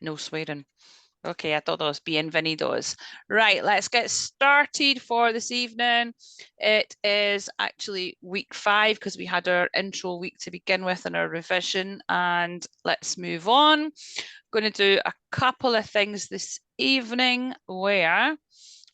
No swearing. Okay, a todos, bienvenidos. Right, let's get started for this evening. It is actually week 5 because we had our intro week to begin with and our revision. And let's move on. Going to do a couple of things this evening where,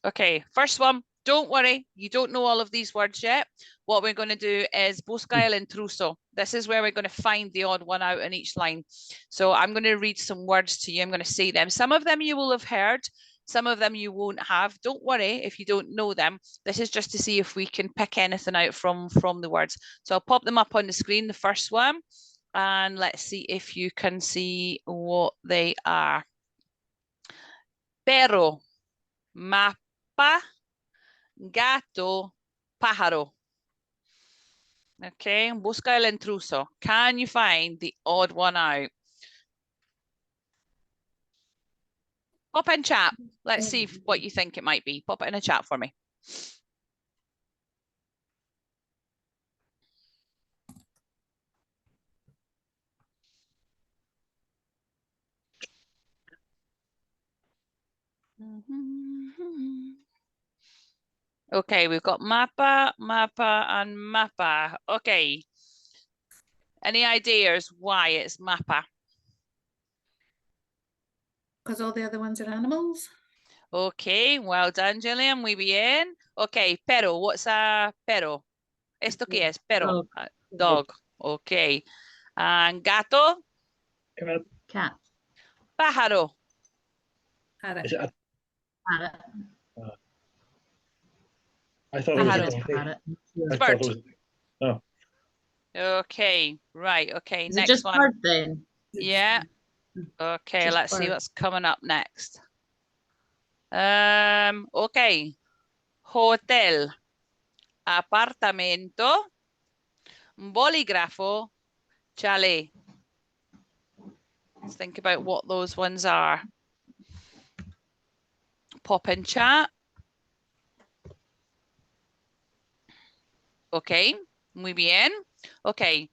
okay, first one, don't worry, you don't know all of these words yet. What we're going to do is busca el intruso. This is where we're going to find the odd one out in each line. So I'm going to read some words to you. I'm going to say them. Some of them you will have heard. Some of them you won't have. Don't worry if you don't know them. This is just to see if we can pick anything out from the words. So I'll pop them up on the screen, the first one. And let's see if you can see what they are. Perro, mapa, gato, pájaro. Okay, busca el intruso. Can you find the odd one out? Pop in chat. Let's see what you think it might be. Pop it in a chat for me. Okay, we've got mapa, mapa, and mapa. Okay. Any ideas why it's mapa? Because all the other ones are animals. Okay, well done, Gillian. Muy bien. Okay, perro. What's a perro? ¿Esto qué es? Perro. Dog. Dog. Okay. And gato? Cat. Pájaro. Parrot. Parrot. I thought it was Pájaro. a donkey. Parrot. I Bird. thought it was. Oh, Okay, right. Okay, Is it next just one. bird then? Yeah. Okay, Just let's see bird. what's coming up next. Okay. Hotel, apartamento, bolígrafo, chalet. Let's think about what those ones are. Pop in chat. Okay, muy bien. Okay,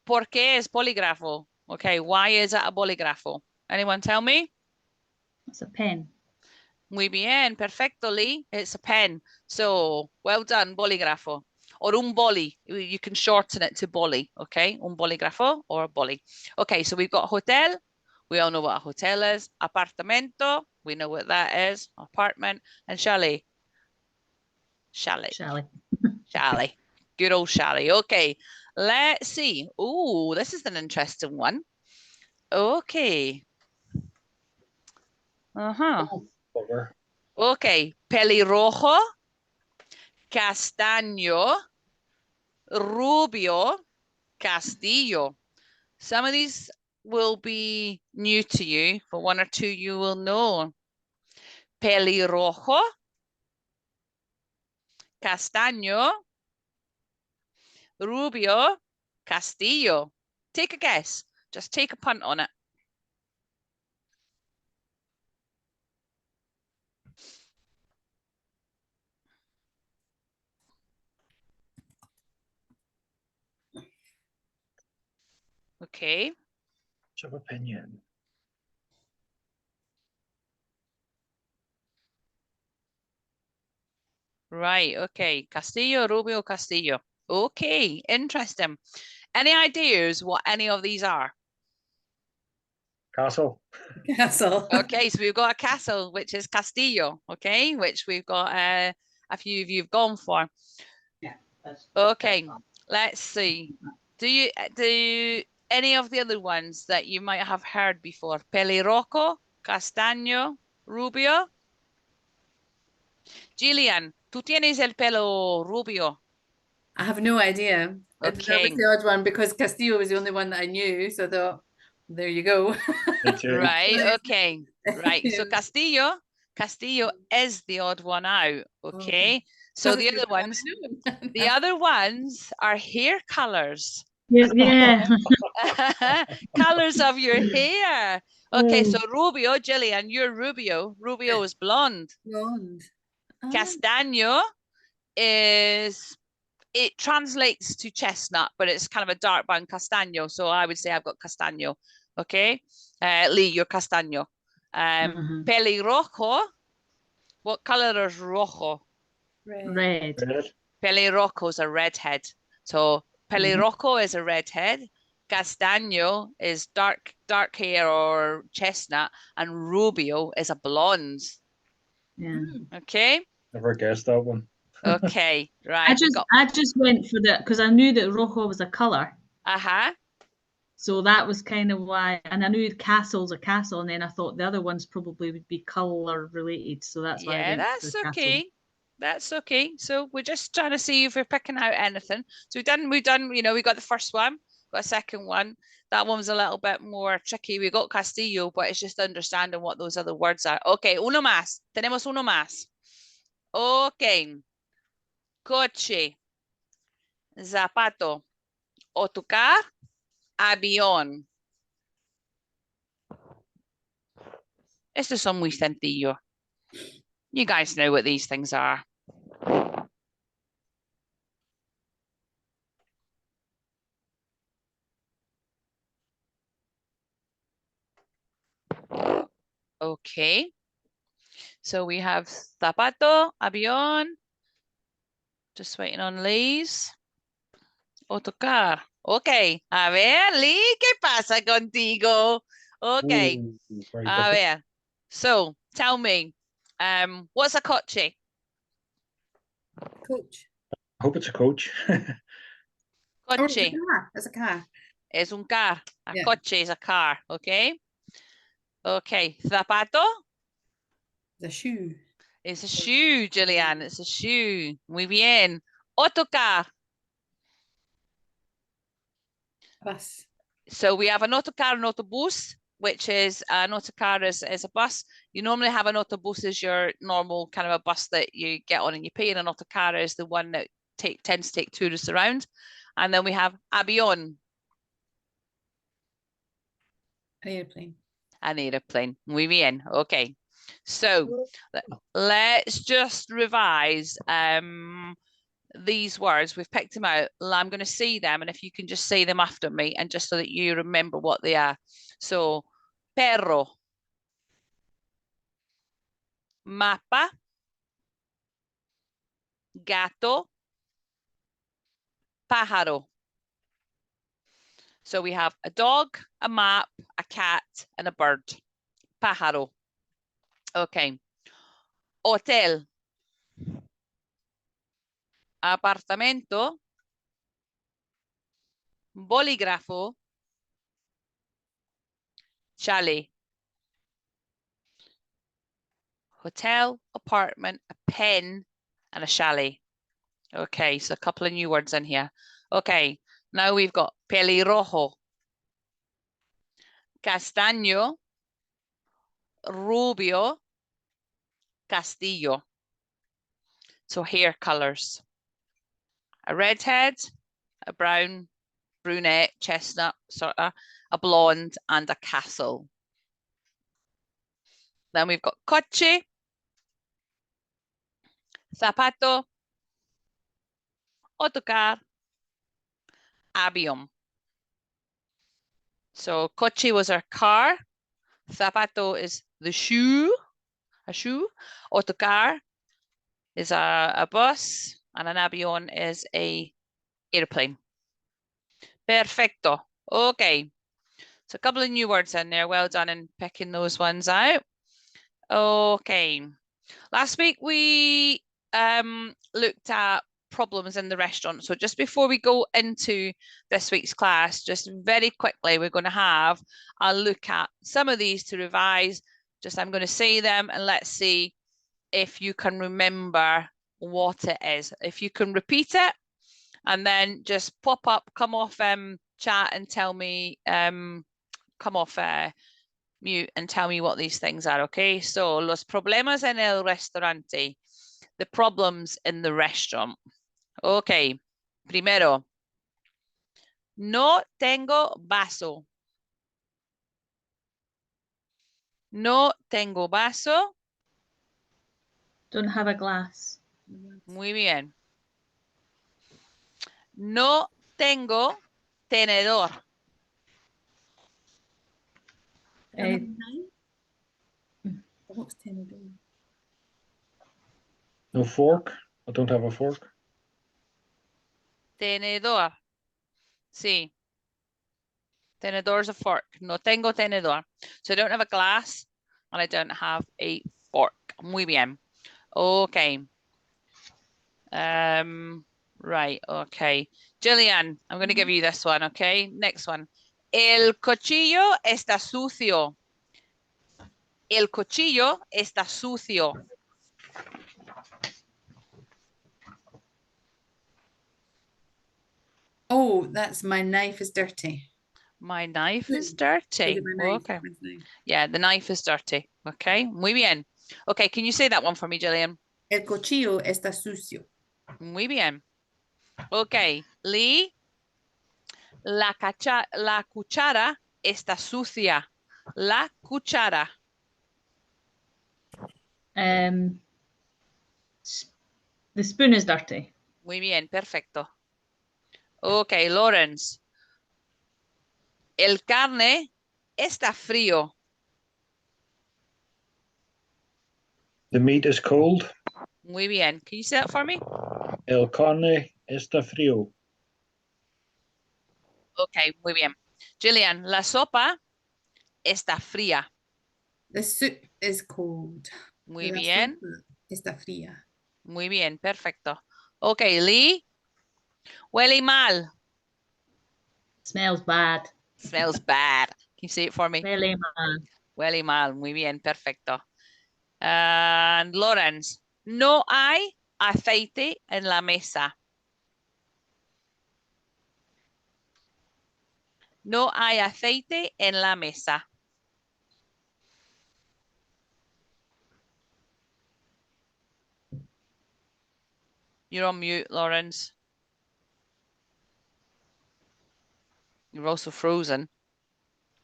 ¿por qué es bolígrafo? Okay, why is it a bolígrafo? Anyone tell me? It's a pen. Muy bien, perfecto, Lee. It's a pen. So, well done, bolígrafo. Or un boli. You can shorten it to boli, okay? Un bolígrafo or a boli. Okay, so we've got hotel. We all know what a hotel is. Apartamento. We know what that is. Apartment. And chalet. Chalet. Chalet. Chalet. Good old chalet. Okay, let's see. Oh, this is an interesting one. Okay. Uh-huh. over. Okay, pelirrojo, castaño, rubio, castillo. Some of these will be new to you, but one or two you will know. Pelirrojo, castaño, rubio, castillo. Take a guess. Just take a punt on it. Okay. Of opinion. Right, okay. Castillo, Rubio, Castillo. Okay, interesting. Any ideas what any of these are? Castle. Castle. Okay, so we've got a castle, which is Castillo, okay, which we've got a few of you have gone for. Yeah. Okay, let's see. Do any of the other ones that you might have heard before? Pelirrojo, Castaño, Rubio? Gillian, tú tienes el pelo rubio. I have no idea. That was Okay. the odd one because Castillo was the only one that I knew. So I thought, there you go. Me too. Right, okay. Right, so Castillo is the odd one out, okay? So the other ones, the other ones are hair colors. Yeah. Colors of your hair. Okay, so Rubio, Gillian, you're Rubio. Rubio is blonde. Blonde. Castaño is it translates to chestnut, but it's kind of a dark brown castaño. So I would say I've got castaño. Okay. Lee, you're castaño. Mhm. Pelirrojo. What color is rojo? Red. Red. Pelirrojo is a redhead. So pelirrojo is a redhead. Castaño is dark hair or chestnut, and rubio is a blonde. Yeah. Okay. Never guessed that one. Okay. Right. I just went for the because I knew that rojo was a color. Uh-huh. So that was kind of why, and I knew castle's a castle, and then I thought the other ones probably would be color related. So that's why I Yeah, went for that's the castle. okay. That's okay. So we're just trying to see if we're picking out anything. So we've done, we got the first one, got a second one. That one was a little bit more tricky. We got Castillo, but it's just understanding what those other words are. Okay, uno más. Tenemos uno más. Okay. Coche, zapato, autocar, avión. Estos son muy sencillos. You guys know what these things are. Okay. So we have zapato, avión. Just waiting on Lee's. Autocar. Okay. A ver, Lee, ¿qué pasa contigo? Okay. Ooh, very A different. ver. So tell me, what's a coche? Coach. I hope it's a coach. Oh, it's a Coche car. It's a car. es un car. A Yeah. coche is a car. Okay. Okay. Zapato The shoe. is a shoe, Julian. It's a shoe. Muy bien. Autocar. Bus. So we have an autocar and autobus, which is an autocar is a bus. You normally have an autobus as your normal kind of a bus that you get on and you pay, and an autocar is the one that tends to take tourists around. And then we have avión, An airplane. an aeroplane. Muy bien. Okay. So let's just revise these words. We've picked them out. I'm going to say them, and if you can just say them after me, and just so that you remember what they are. So, perro, mapa, gato, pájaro. So we have a dog, a map, a cat, and a bird. Pájaro. Okay. Hotel. Apartamento. Bolígrafo. Chalet. Hotel, apartment, a pen, and a chalet. Okay, so a couple of new words in here. Okay, now we've got pelirrojo, castaño, rubio, castillo. So hair colors. A redhead, a brown, brunette, chestnut, sort of, a blonde, and a castle. Then we've got coche, zapato, autocar, avión. So coche was our car, zapato is the shoe, a shoe, autocar is a bus, and an avión is a airplane. Perfecto. Okay. So a couple of new words in there. Well done in picking those ones out. Okay. Last week we looked at problems in the restaurant. So just before we go into this week's class, just very quickly, we're going to have a look at some of these to revise. Just I'm going to say them and let's see if you can remember what it is. If you can repeat it and then just pop up, come off chat and tell me, come off mute and tell me what these things are, okay? So, los problemas en el restaurante, the problems in the restaurant. Okay, primero, no tengo vaso. No tengo vaso. Don't have a glass. Muy bien. No tengo tenedor. I don't have Uh, a knife. What's tenedor? No fork. I don't have a fork. Tenedor. Sí. Tenedor is a fork. No tengo tenedor. So I don't have a glass and I don't have a fork. Muy bien. Okay. Right, okay. Gillian, I'm going to give you this one, okay? Next one. El cuchillo está sucio. El cuchillo está sucio. Oh, that's my knife is dirty. My knife is Is dirty. it my knife? Okay. Mine's knife. Yeah, the knife is dirty. Okay, muy bien. Okay, can you say that one for me, Gillian? El cuchillo está sucio. Muy bien. Okay, Lee. La cuchara está sucia. La cuchara. The spoon is dirty. Muy bien, perfecto. Okay, Lawrence. El carne está frío. The meat is cold. Muy bien. Can you say that for me? El carne está frío. Okay, muy bien. Gillian, la sopa está fría. The soup is cold. Muy La bien. sopa está fría. Muy bien, perfecto. Okay, Lee. Huele mal. Smells bad. Smells bad. Can you say it for me? Really bad. Huele mal. Muy bien, perfecto. And Lawrence. No hay aceite en la mesa. No hay aceite en la mesa. You're on mute, Lawrence. You're also frozen.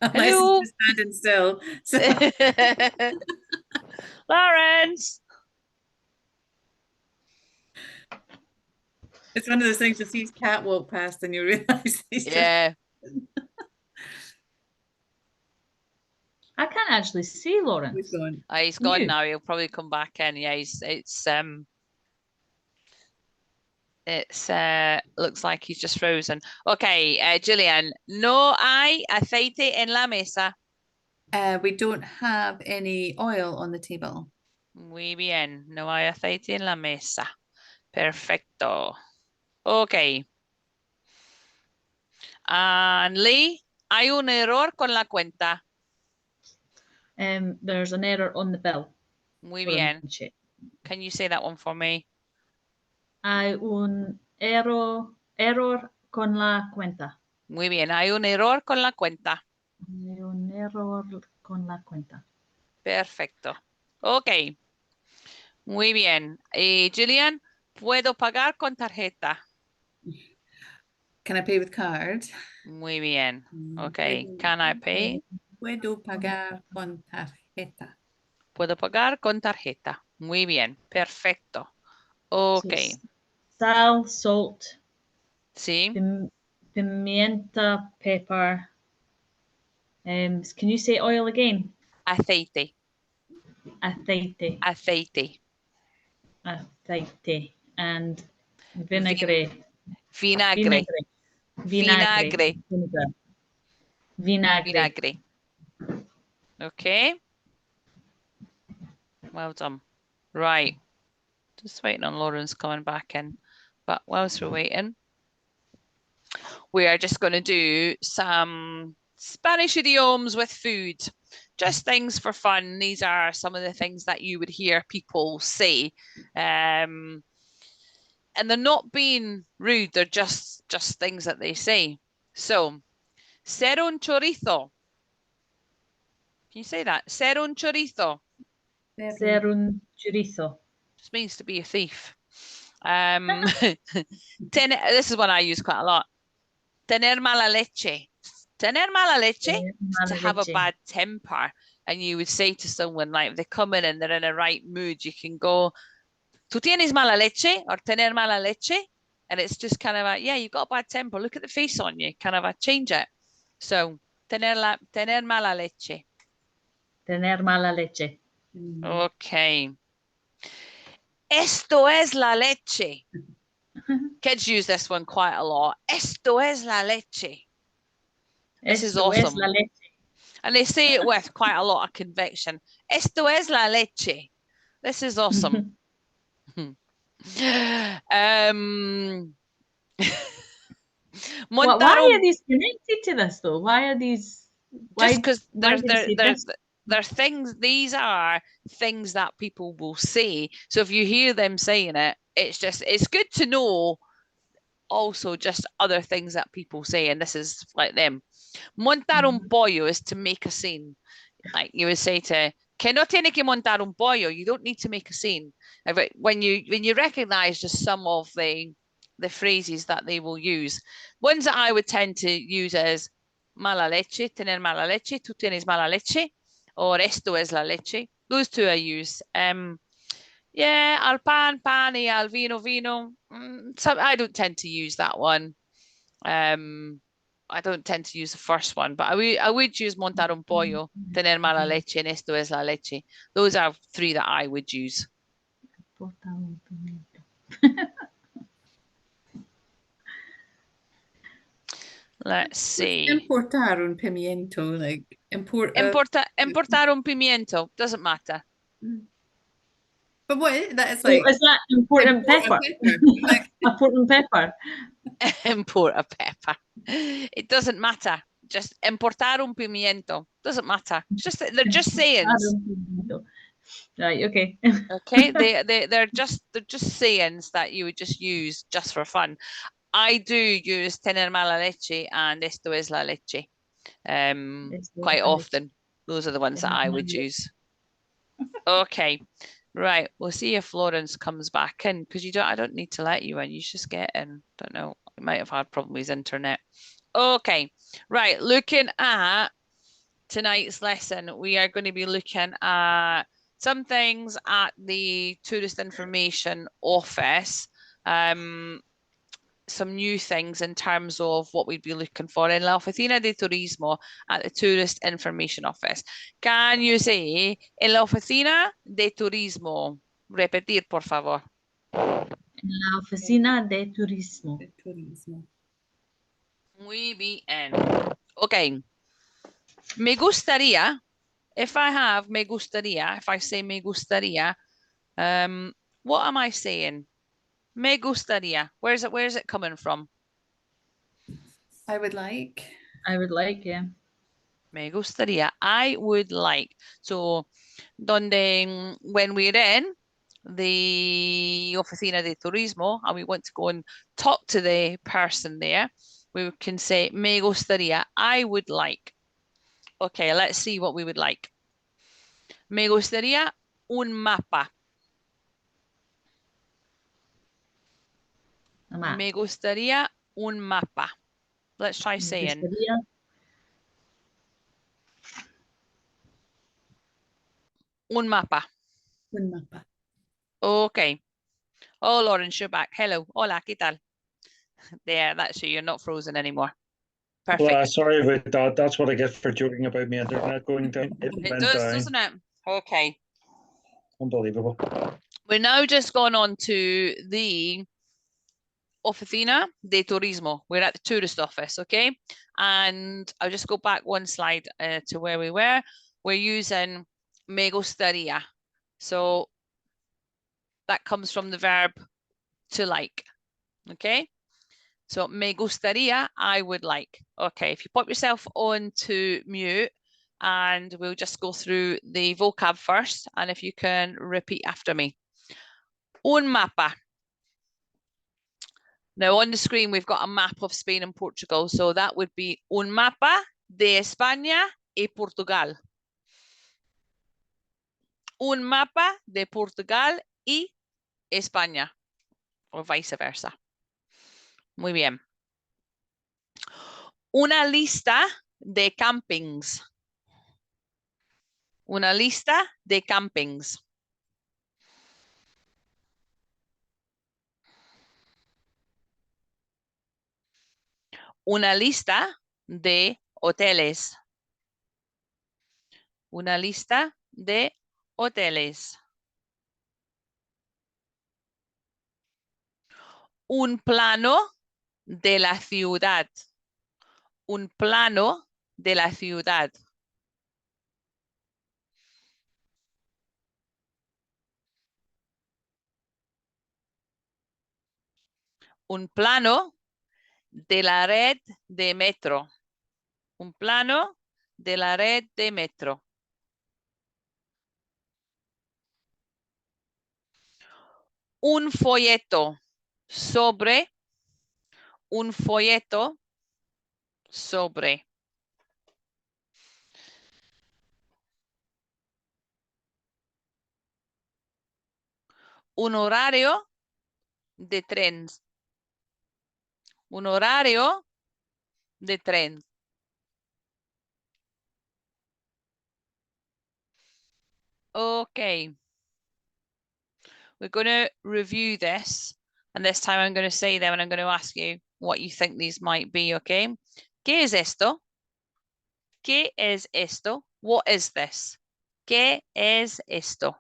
Hello? Just standing still. So Lawrence. it's one of those things you see his cat walk past and you realize he's Yeah. I can't actually see just Lawrence. gone. He's gone You. now. He'll probably come back in. Yeah, it's looks like he's just frozen. Okay, Gillian. No hay aceite en la mesa. We don't have any oil on the table. Muy bien. No hay aceite en la mesa. Perfecto. Okay. And Lee, hay un error con la cuenta. There's an error on the bill. Muy for the bien. check. Can you say that one for me? Hay un error con la cuenta. Muy bien. Hay un error con la cuenta. Hay un error con la cuenta. Perfecto. Ok. Muy bien. Gillian, ¿puedo pagar con tarjeta? Can I pay with card? Muy bien. Ok. Puedo- Can I pay? Puedo pagar con tarjeta. Puedo pagar con tarjeta. Muy bien. Perfecto. Ok. So sal, salt, Sí. pimienta, pepper. Can you say oil again? Aceite. Aceite. Aceite. Aceite. And vinaigrette. Vinagre. Vinagre. Vinagre. Vinagre. Vinagre. Okay. Well done. Right. Just waiting on Lawrence coming back in. But whilst we're waiting, we are just going to do some Spanish idioms with food. Just things for fun. These are some of the things that you would hear people say. And they're not being rude. They're just things that they say. So, ser un chorizo. Can you say that? Ser un chorizo. Ser un chorizo. Just means to be a thief. This is one I use quite a lot. Tener mala leche. Tener mala leche is to have a bad temper. And you would say to someone, like, if they come in and they're in a right mood, you can go, ¿Tú tienes mala leche? Or tener mala leche. and it's just kind of a, yeah, you've got a bad temper. Look at the face on you. Kind of a change it. So tener mala leche. Tener mala leche. Okay. Esto es la leche. Kids use this one quite a lot. Esto es la leche. This is Esto es awesome. la leche. And they say it with quite a lot of conviction. Esto es la leche. This is awesome. Why Montar are these connected to this though? Why are these? just because why do they say this? they're things, these are things that people will say. So if you hear them saying it, it's good to know also just other things that people say, and this is like them. Montar un pollo is to make a scene. Like you would say to, que no tiene que montar un pollo, you don't need to make a scene. When you recognize just some of the phrases that they will use, ones that I would tend to use as mala leche, tener mala leche, tú tienes mala leche, or esto es la leche. Those two I use. Yeah, al pan, pan, y al vino, vino. I don't tend to use that one. I don't tend to use the first one, but I would use montar un pollo, tener mala leche, and esto es la leche. Those are three that I would use. Let's see. Importar un pimiento, like Importar un pimiento, doesn't matter. But what? That is Oh, like is that important pepper? Like, Important pepper. Import a pepper. It doesn't matter. Just importar un pimiento. Doesn't matter. It's just they're just sayings. Right. Okay. Okay, they're just sayings that you would just use just for fun. I do use tener mala leche and esto es la leche. Quite often. Those are the ones that I would use. Okay. Right. We'll see if Florence comes back in, because I don't need to let you in. You just get in. Don't know. He might have had problems with his internet. Okay. Right. Looking at tonight's lesson, we are going to be looking at some things at the Tourist Information Office. Some new things in terms of what we'd be looking for in La Oficina de Turismo at the Tourist Information Office. Can you say en la Oficina de Turismo? Repetir, por favor. En la Oficina de Turismo. Muy bien. Okay. Me gustaría, if I say me gustaría, what am I saying? Me gustaría. Where's it coming from? I would like. Yeah. Me gustaría. I would like. So, when we're in the Oficina de Turismo and we want to go and talk to the person there, we can say me gustaría. I would like. Okay, let's see what we would like. Me gustaría un mapa. Me gustaría un mapa. Let's try saying. Un mapa. Un mapa. Okay. Oh, Lawrence, you're back. Hello. Hola, ¿qué tal? There, that's you. You're not frozen anymore. Perfect. Well, sorry about that. That's what I get for joking about my internet going down. It went does, down. doesn't it? Okay. Unbelievable. We're now just gone on to the Oficina de Turismo. We're at the tourist office, okay? And I'll just go back one slide to where we were. We're using me gustaría. So that comes from the verb to like, okay? So me gustaría, I would like. Okay, if you pop yourself on to mute, and we'll just go through the vocab first, and if you can repeat after me. Un mapa. Now on the screen, we've got a map of Spain and Portugal. So that would be un mapa de España y Portugal. Un mapa de Portugal y España, or vice versa. Muy bien. Una lista de campings. Una lista de campings. Una lista de hoteles. Una lista de hoteles. Un plano de la ciudad. Un plano de la ciudad. Un plano de la red de metro. Un plano de la red de metro. Un folleto sobre. Un folleto sobre. Un horario de tren. Un horario de tren. Okay. We're going to review this, and this time I'm going to say them and I'm going to ask you what you think these might be, okay? ¿Qué es esto? ¿Qué es esto? What is this? ¿Qué es esto?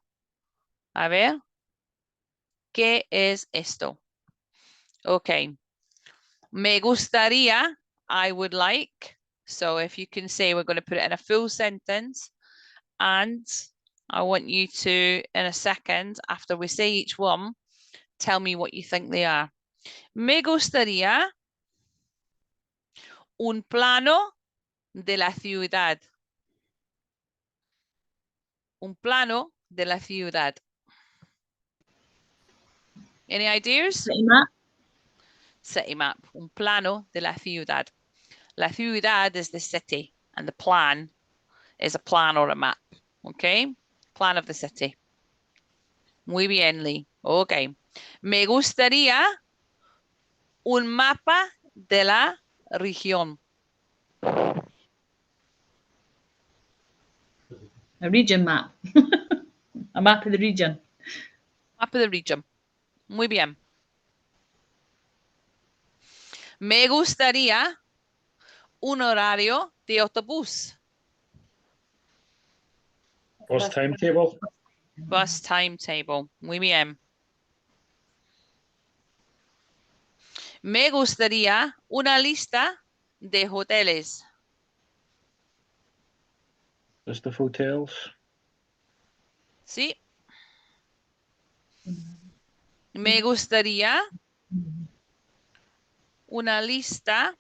A ver. ¿Qué es esto? Okay. Me gustaría, I would like. So if you can say, we're going to put it in a full sentence, and I want you to, in a second, after we say each one, tell me what you think they are. Me gustaría un plano de la ciudad. Un plano de la ciudad. Any ideas? City map. City map. Un plano de la ciudad. La ciudad is the city, and the plan is a plan or a map. Okay? Plan of the city. Muy bien, Lee. Okay. Me gustaría un mapa de la región. A region map. A map of the region. Mapa de region. Muy bien. Me gustaría un horario de autobús. Bus timetable. Bus timetable. Muy bien. Me gustaría una lista de hoteles. List of hotels. Sí. Me gustaría una lista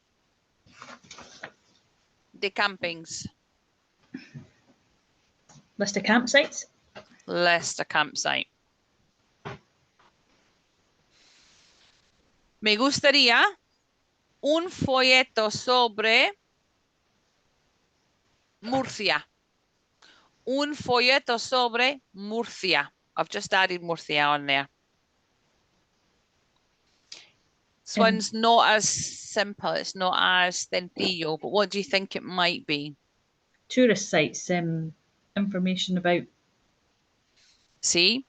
de campings. List of campsites. List a campsite. Me gustaría un folleto sobre Murcia. Un folleto sobre Murcia. I've just added Murcia on there. This one's not as simple. It's not as sencillo, but what do you think it might be? Tourist sites. Information about. See?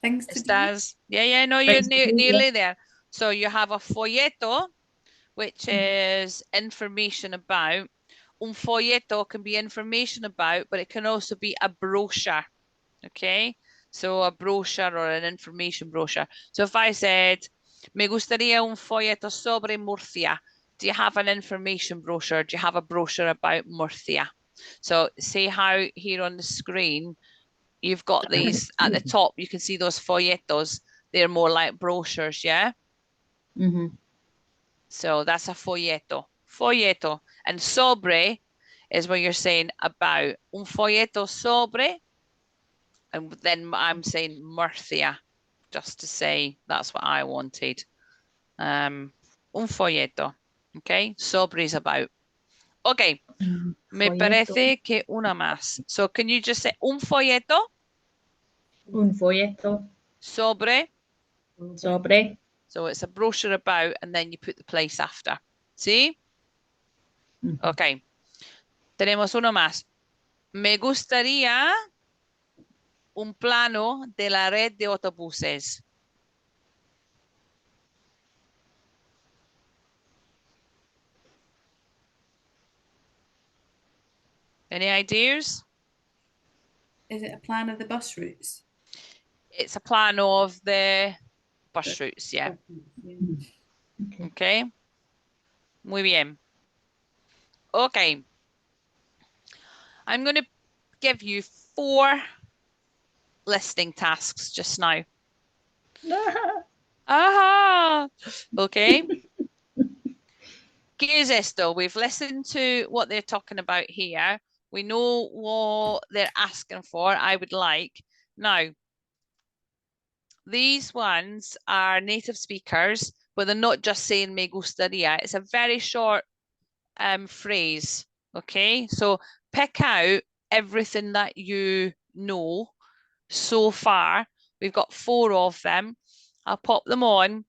Things to do. Estás, yeah, no, you're Things to do, nearly there. So you have a folleto, which is information about. Un folleto can be information about, but it can also be a brochure. Okay, so a brochure or an information brochure. So if I said, me gustaría un folleto sobre Murcia, do you have an information brochure? Do you have a brochure about Murcia? So see how here on the screen, you've got these at the top, you can see those folletos. They're more like brochures, yeah? Mm-hmm. So that's a folleto. Folleto. And sobre is where you're saying about. Un folleto sobre. And then I'm saying Murcia, just to say that's what I wanted. Un folleto. Okay, sobre is about. Okay, me parece que una más. So can you just say un folleto? Un folleto. Sobre. Sobre. So it's a brochure about, and then you put the place after. See? Mm-hmm. Okay. Tenemos uno más. Me gustaría un plano de la red de autobuses. Any ideas? Is it a plan of the bus routes? It's a plan of the bus routes, yeah. Yeah. Okay. Muy bien. Okay. I'm going to give you 4 listening tasks just now. Aha! Okay. ¿Qué es esto? We've listened to what they're talking about here. We know what they're asking for. I would like. Now, these ones are native speakers, but they're not just saying me gustaría. It's a very short phrase. Okay, so pick out everything that you know so far. We've got 4 of them. I'll pop them on,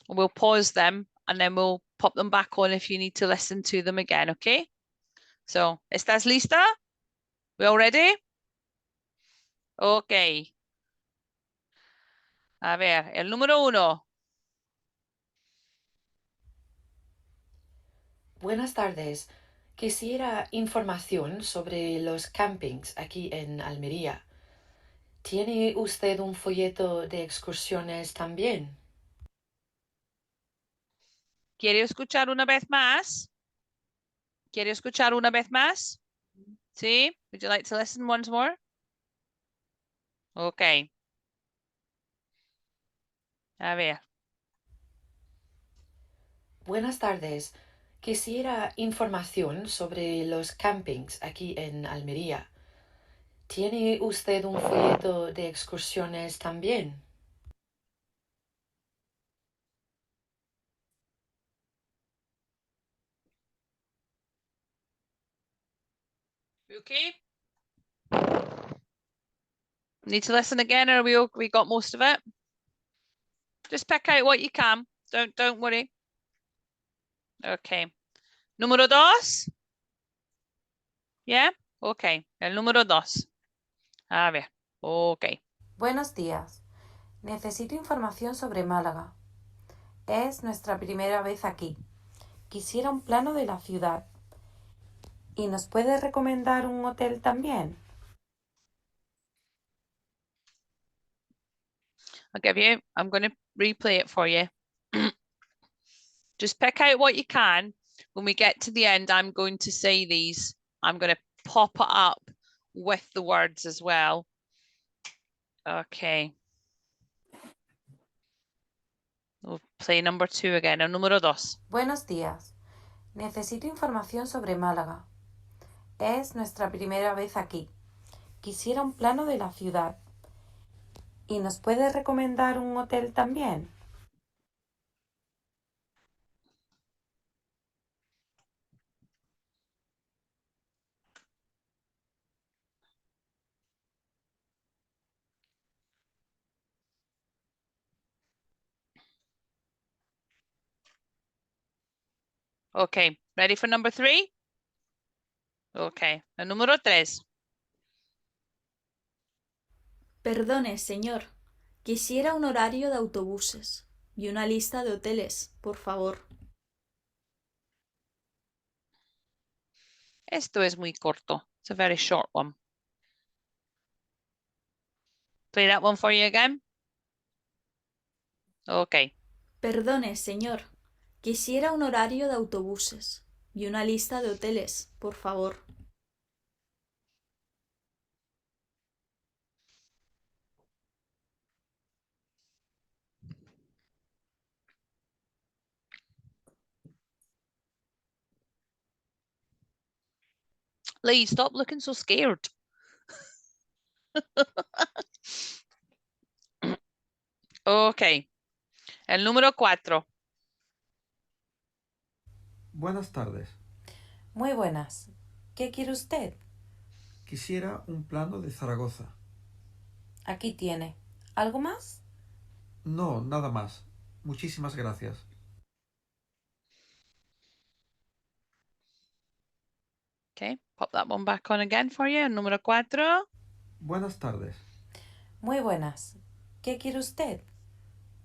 we'll pause them, and then we'll pop them back on if you need to listen to them again, okay? So, ¿estás lista? We all ready? Okay. A ver, el número 1. Buenas tardes. Quisiera información sobre los campings aquí en Almería. ¿Tiene usted un folleto de excursiones también? ¿Quiere escuchar una vez más? ¿Quiere escuchar una vez más? ¿Sí? Would you like to listen once more? Okay. A ver. Buenas tardes. Quisiera información sobre los campings aquí en Almería. ¿Tiene usted un folleto de excursiones también? Okay. Need to listen again, or we got most of it? Just pick out what you can. Don't worry. Okay. Número 2. Yeah? Okay. El número 2. A ver. Okay. Buenos días. Necesito información sobre Málaga. Es nuestra primera vez aquí. Quisiera un plano de la ciudad. ¿Y nos puede recomendar un hotel también? I'm going to replay it for you. Just pick out what you can. When we get to the end, I'm going to say these. I'm going to pop it up with the words as well. Okay. We'll play number 2 again. El número 2. Buenos días. Necesito información sobre Málaga. Es nuestra primera vez aquí. Quisiera un plano de la ciudad. ¿Y nos puede recomendar un hotel también? Okay. Ready for number 3? Okay. El número 3. Perdone, señor. Quisiera un horario de autobuses y una lista de hoteles, por favor. Esto es muy corto. It's a very short one. Play that one for you again. Okay. Perdone, señor. Quisiera un horario de autobuses y una lista de hoteles, por favor. Lee, stop looking so scared. Okay. El número 4. Buenas tardes. Muy buenas. ¿Qué quiere usted? Quisiera un plano de Zaragoza. Aquí tiene. ¿Algo más? No, nada más. Muchísimas gracias. Okay, pop that one back on again for you. El número 4. Buenas tardes. Muy buenas. ¿Qué quiere usted?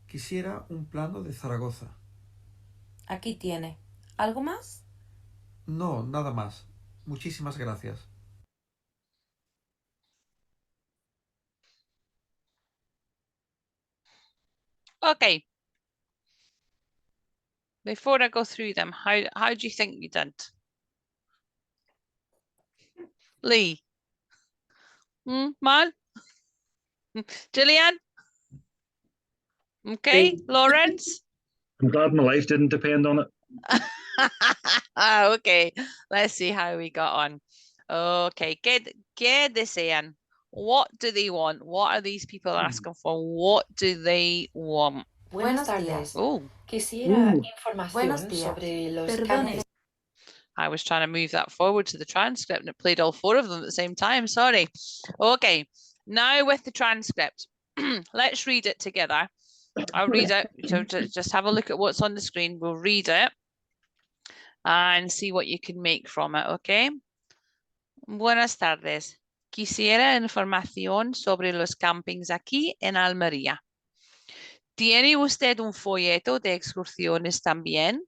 Quisiera un plano de Zaragoza. Aquí tiene. ¿Algo más? No, nada más. Muchísimas gracias. Okay. Before I go through them, how do you think you did? Lee? Mal? Gillian? Okay. Lawrence? I'm glad my life didn't depend on it. Okay. Let's see how we got on. Okay. ¿Qué desean? What do they want? What are these people asking for? What do they want? Buenas Buenos días. tardes. Oh, Quisiera Buenos información días. sobre los Perdone. campings. I was trying to move that forward to the transcript and it played all four of them at the same time. Sorry. Okay. Now with the transcript, let's read it together. I'll read it. So just have a look at what's on the screen. We'll read it and see what you can make from it, okay? Buenas tardes. Quisiera información sobre los campings aquí en Almería. ¿Tiene usted un folleto de excursiones también?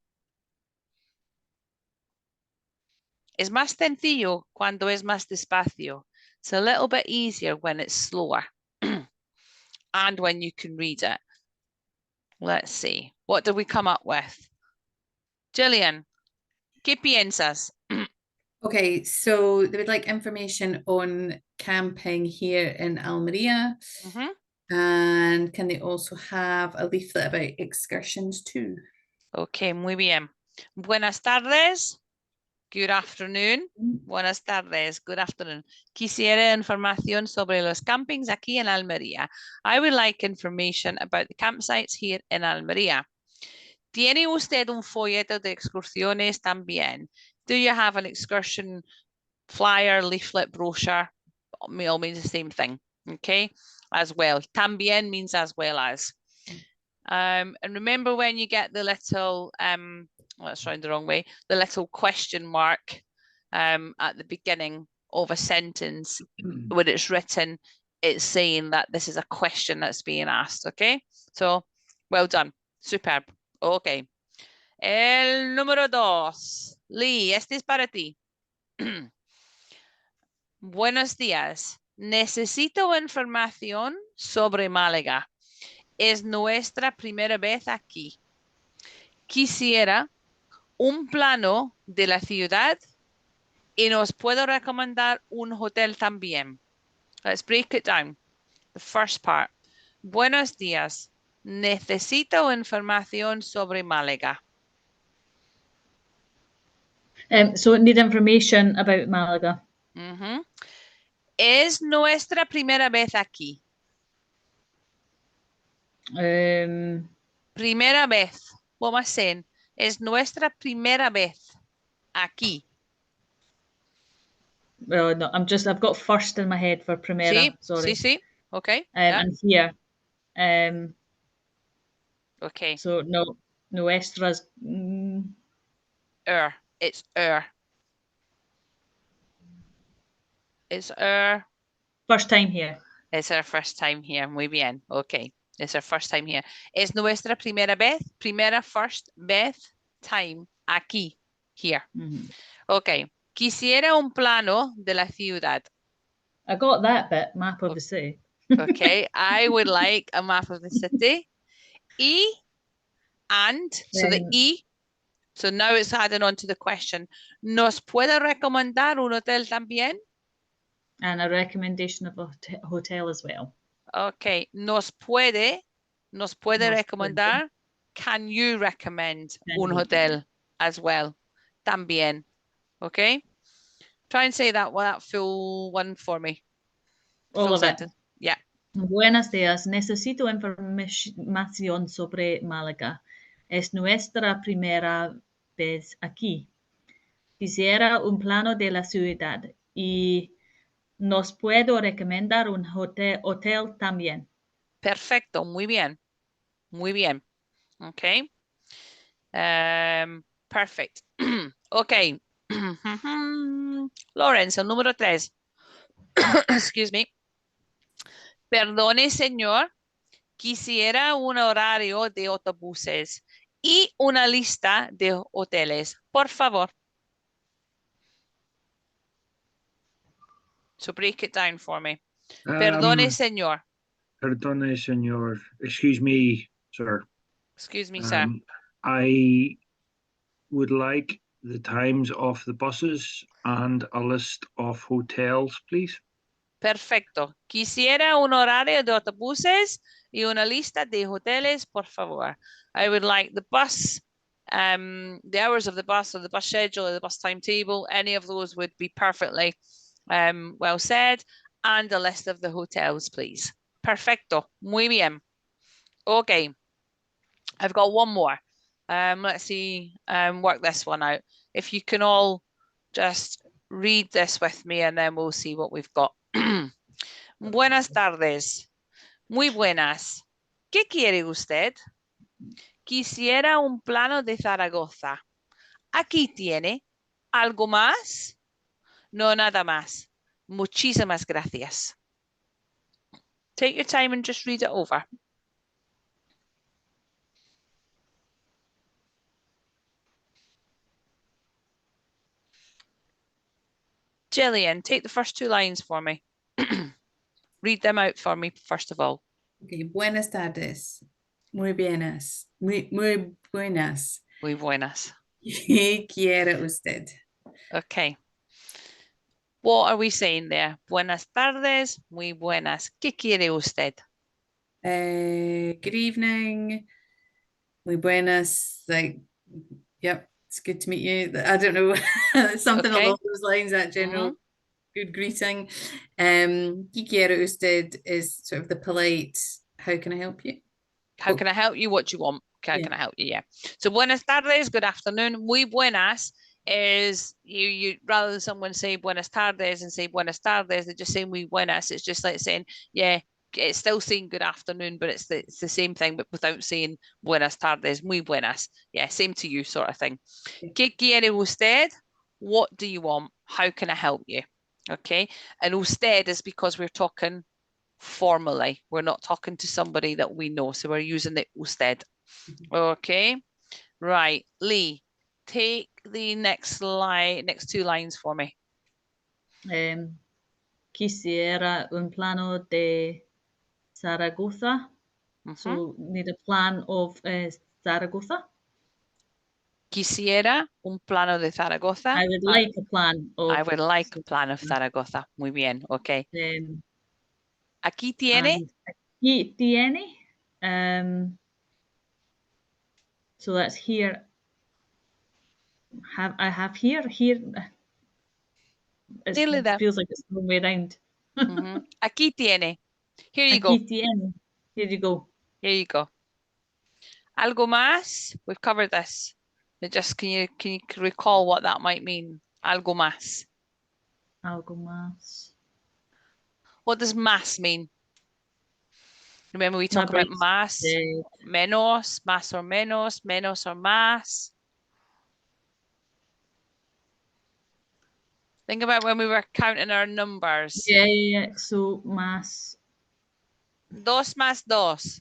Es más sencillo cuando es más despacio. It's a little bit easier when it's slower and when you can read it. Let's see. What did we come up with? Gillian, ¿qué piensas? Okay, so they would like information on camping here in Almería. Mhm. And can they also have a leaflet about excursions too? Ok, muy bien. Buenas tardes. Good afternoon. Buenas tardes. Good afternoon. Quisiera información sobre los campings aquí en Almería. I would like information about the campsites here in Almería. ¿Tiene usted un folleto de excursiones también? Do you have an excursion flyer, leaflet, brochure? All means the same thing. Okay, as well. También means as well as. And remember when you get the little, let's round the wrong way, the little question mark at the beginning of a sentence, when it's written, it's saying that this is a question that's being asked, okay? So, well done. Superb. Okay. El número 2. Lee, este es para ti. Buenos días. Necesito información sobre Málaga. Es nuestra primera vez aquí. Quisiera un plano de la ciudad y nos puedo recomendar un hotel también. Let's break it down. The first part. Buenos días. Necesito información sobre Málaga. So need information about Malaga. Mhm. Es nuestra primera vez aquí. Primera vez. What am I saying? Es nuestra primera vez aquí. Well, no, I've got first in my head for Primera. Sí, Sorry. sí. Okay. Yeah. And here. Okay. So no, nuestras. It's It's First time here. It's our first time here. Muy bien. Okay. It's our first time here. Es nuestra primera vez. Primera, first, vez, time. Aquí. Here. Okay. Quisiera un plano de la ciudad. I got that bit, map of the city. Okay. I would like a map of the city. So the y. So now it's adding on to the question. ¿Nos puede recomendar un hotel también? And a recommendation of a hotel as well. Okay. Nos puede recomendar. Can you recommend un hotel as well? También. Okay. Try and say that full one for me. All Full of sentence. it. Yeah. Buenos días. Necesito información sobre Málaga. Es nuestra primera vez aquí. Quisiera un plano de la ciudad y nos puedo recomendar un hotel también. Perfecto. Muy bien. Muy bien. Okay. Perfect. Okay. Lawrence, el número 3. Excuse me. Perdone, señor. Quisiera un horario de autobuses y una lista de hoteles, por favor. So break it down for me. Perdone, señor. Perdone, señor. Excuse me, sir. Excuse me, sir. I would like the times of the buses and a list of hotels, please. Perfecto. Quisiera un horario de autobuses y una lista de hoteles, por favor. I would like the bus, the hours of the bus or the bus schedule or the bus timetable. Any of those would be perfectly well said. And a list of the hotels, please. Perfecto. Muy bien. Okay. I've got one more. Let's see, work this one out. If you can all just read this with me and then we'll see what we've got. Buenas tardes. Muy buenas. ¿Qué quiere usted? Quisiera un plano de Zaragoza. Aquí tiene. ¿Algo más? No, nada más. Muchísimas gracias. Take your time and just read it over. Gillian, take the first two lines for me. Read them out for me, first of all. Okay, buenas tardes. Muy buenas. Muy buenas. Muy buenas. ¿Qué quiere usted? Okay. What are we saying there? Buenas tardes, muy buenas. ¿Qué quiere usted? Good evening. Muy buenas. Like, yep, it's good to meet you. I don't know, something Okay. along those lines, that general good greeting. ¿Qué quiere usted is sort of the polite, how can I help you? How can I help you? What do you want? How Yeah. can I help you? Yeah. So buenas tardes, good afternoon. Muy buenas is you rather than someone say buenas tardes and say buenas tardes, they just say muy buenas. It's just like saying, yeah, it's still saying good afternoon, but it's the same thing, but without saying buenas tardes, muy buenas. Yeah, same to you sort of thing. Yeah. ¿Qué quiere usted? What do you want? How can I help you? Okay. And usted is because we're talking formally. We're not talking to somebody that we know, so we're using the usted. Okay, right. Lee, take the next two lines for me. Quisiera un plano de Zaragoza. So need a plan of Zaragoza. Quisiera un plano de Zaragoza. I would like a plan of. I would like a plan of Zaragoza. Muy bien. Okay. Aquí tiene. Aquí tiene. So that's here. I have here. It feels like it's the wrong way around. Aquí tiene. Here you Aquí go. tiene. Here you go. Here you go. Algo más. We've covered this. Just can you recall what that might mean? Algo más. Algo más. What does más mean? Remember we talk about más, menos, más or menos, menos or más. Think about when we were counting our numbers. Yeah. So más. Dos más dos.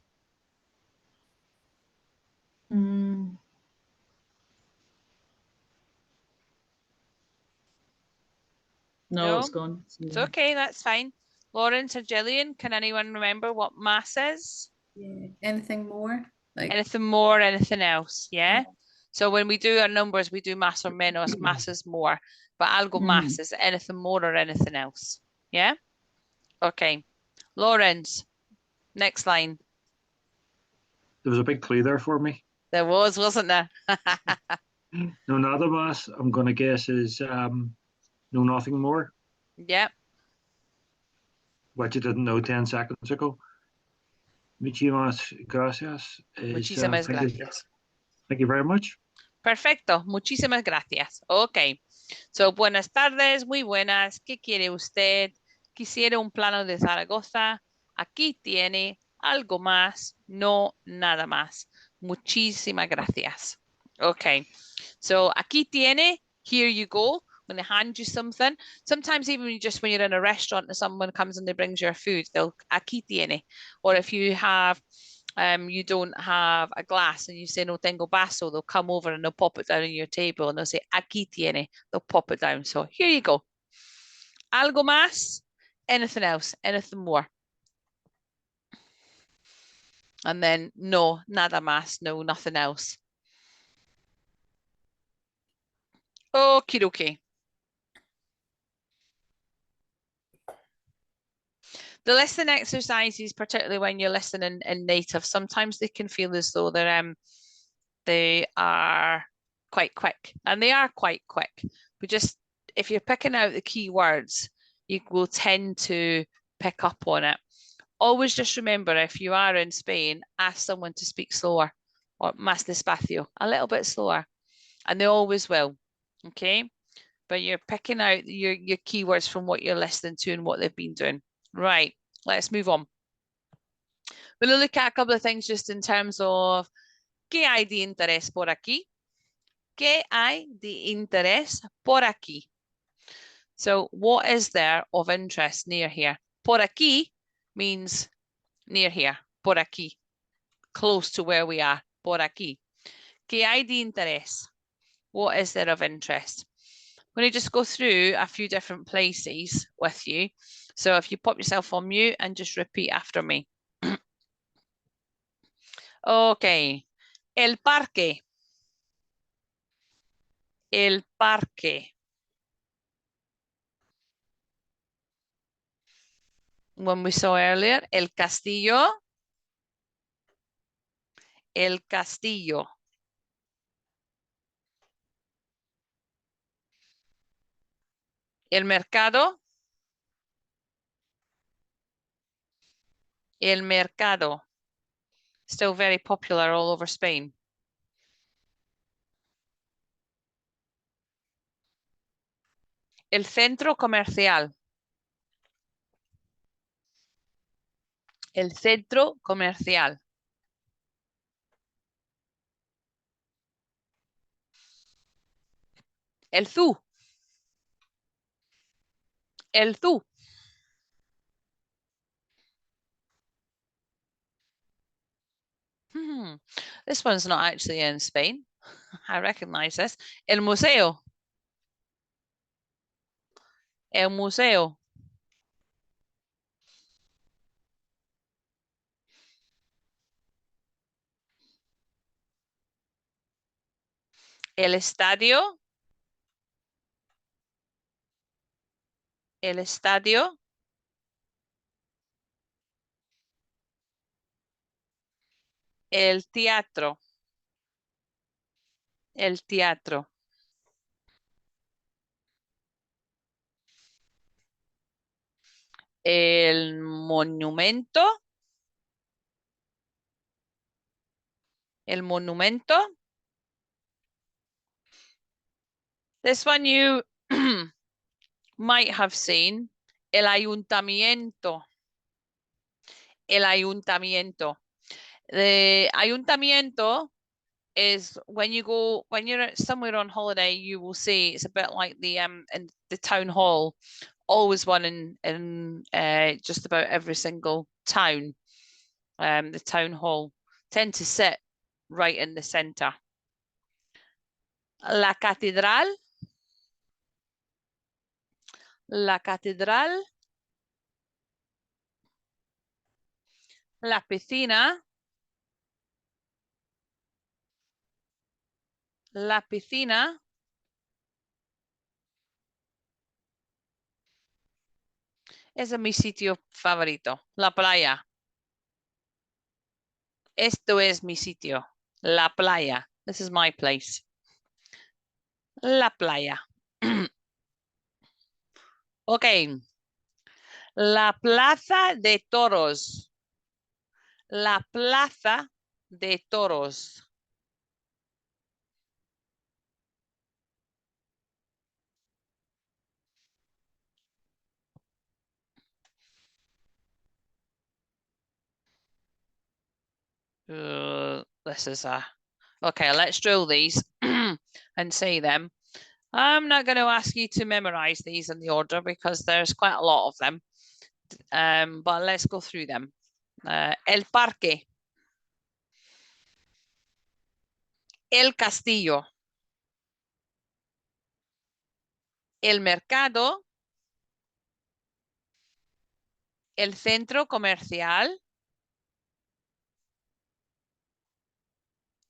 No, it's gone. It's okay, that's fine. Lawrence or Gillian, can anyone remember what más is? Yeah. Anything more? Like anything more, anything else, yeah? So when we do our numbers, we do más or menos. Más is more, but algo más is anything more or anything else, yeah? Okay. Lawrence, next line. There was a big clue there for me. There was, wasn't there? No, nada más, I'm going to guess is no nothing more. Yep. What you didn't know 10 seconds ago. Muchísimas gracias. Muchísimas gracias. Thank you very much. Perfecto. Muchísimas gracias. Okay. So, buenas tardes, muy buenas. ¿Qué quiere usted? Quisiera un plano de Zaragoza. Aquí tiene. Algo más. No, nada más. Muchísimas gracias. Okay. So, aquí tiene. Here you go. When they hand you something, sometimes even when you're in a restaurant and someone comes and they brings your food, they'll aquí tiene. Or if you have, you don't have a glass and you say no tengo vaso, they'll come over and they'll pop it down on your table and they'll say aquí tiene. They'll pop it down. So here you go. Algo más, anything else, anything more. And then no, nada más, no, nothing else. Okie dokie. The listening exercises, particularly when you're listening in native, sometimes they can feel as though they are quite quick, and they are quite quick. But just if you're picking out the key words, you will tend to pick up on it. Always just remember, if you are in Spain, ask someone to speak slower or más despacio, a little bit slower, and they always will. Okay, but you're picking out your keywords from what you're listening to and what they've been doing. Right, let's move on. We're going to look at a couple of things just in terms of ¿qué hay de interés por aquí? ¿Qué hay de interés por aquí? So what is there of interest near here? Por aquí means near here. Por aquí. Close to where we are. Por aquí. ¿Qué hay de interés? What is there of interest? I'm going to just go through a few different places with you. So if you pop yourself on mute and just repeat after me. Okay. El parque. El parque. When we saw earlier, el castillo. El castillo. El mercado. El mercado. Still very popular all over Spain. El centro comercial. El centro comercial. El zoo. El zoo. This one's not actually in Spain. I recognize this. El museo. El museo. El estadio. El estadio. El teatro. El teatro. El monumento. El monumento. This one you might have seen. El ayuntamiento. El ayuntamiento. The ayuntamiento is when you're somewhere on holiday, you will see it's a bit like the in the town hall, always one in just about every single town. The town hall tend to sit right in the center. La catedral. La catedral. La piscina. La piscina. Ese es mi sitio favorito. La playa. Esto es mi sitio. La playa. This is my place. La playa. Okay. La plaza de toros. La plaza de toros. This is okay, let's drill these and say them. I'm not going to ask you to memorize these in the order because there's quite a lot of them. But let's go through them. El parque. El castillo. El mercado. El centro comercial.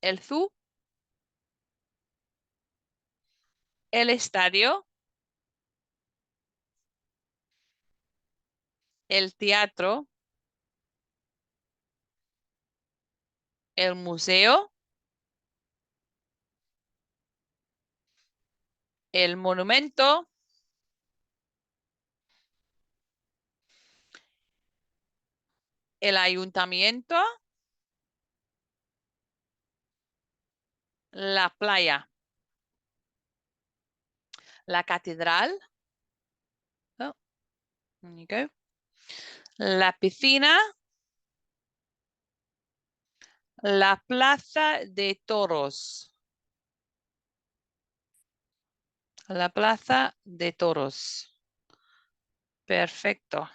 el zoo, el estadio, el teatro, el museo, el monumento, el ayuntamiento, la playa, la catedral, oh, there you go, la piscina, la plaza de toros, la plaza de toros. Perfecto.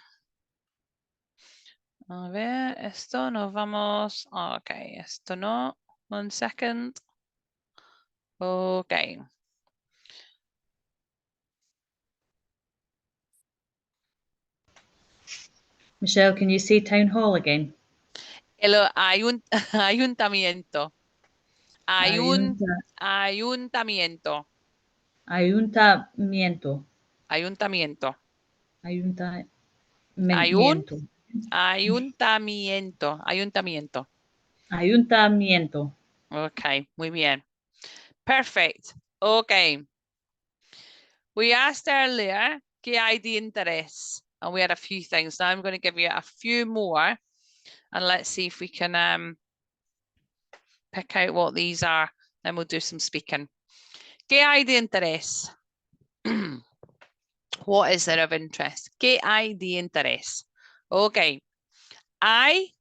A ver, esto nos vamos. Ok, esto no. 1 second. Ok. Michelle, can you say town hall again? El ayuntamiento. Ayunta- Ayuntamiento. Ayuntamiento. Ayuntamiento. Ayuntamiento. Ayuntamiento. Ayuntamiento. Ayuntamiento. Ok, muy bien. Perfect. Ok. We asked earlier, ¿qué hay de interés? And we had a few things. Now I'm going to give you a few more. And let's see if we can pick out what these are. Then we'll do some speaking. ¿Qué hay de interés? What is there of interest? ¿Qué hay de interés? Okay. Hay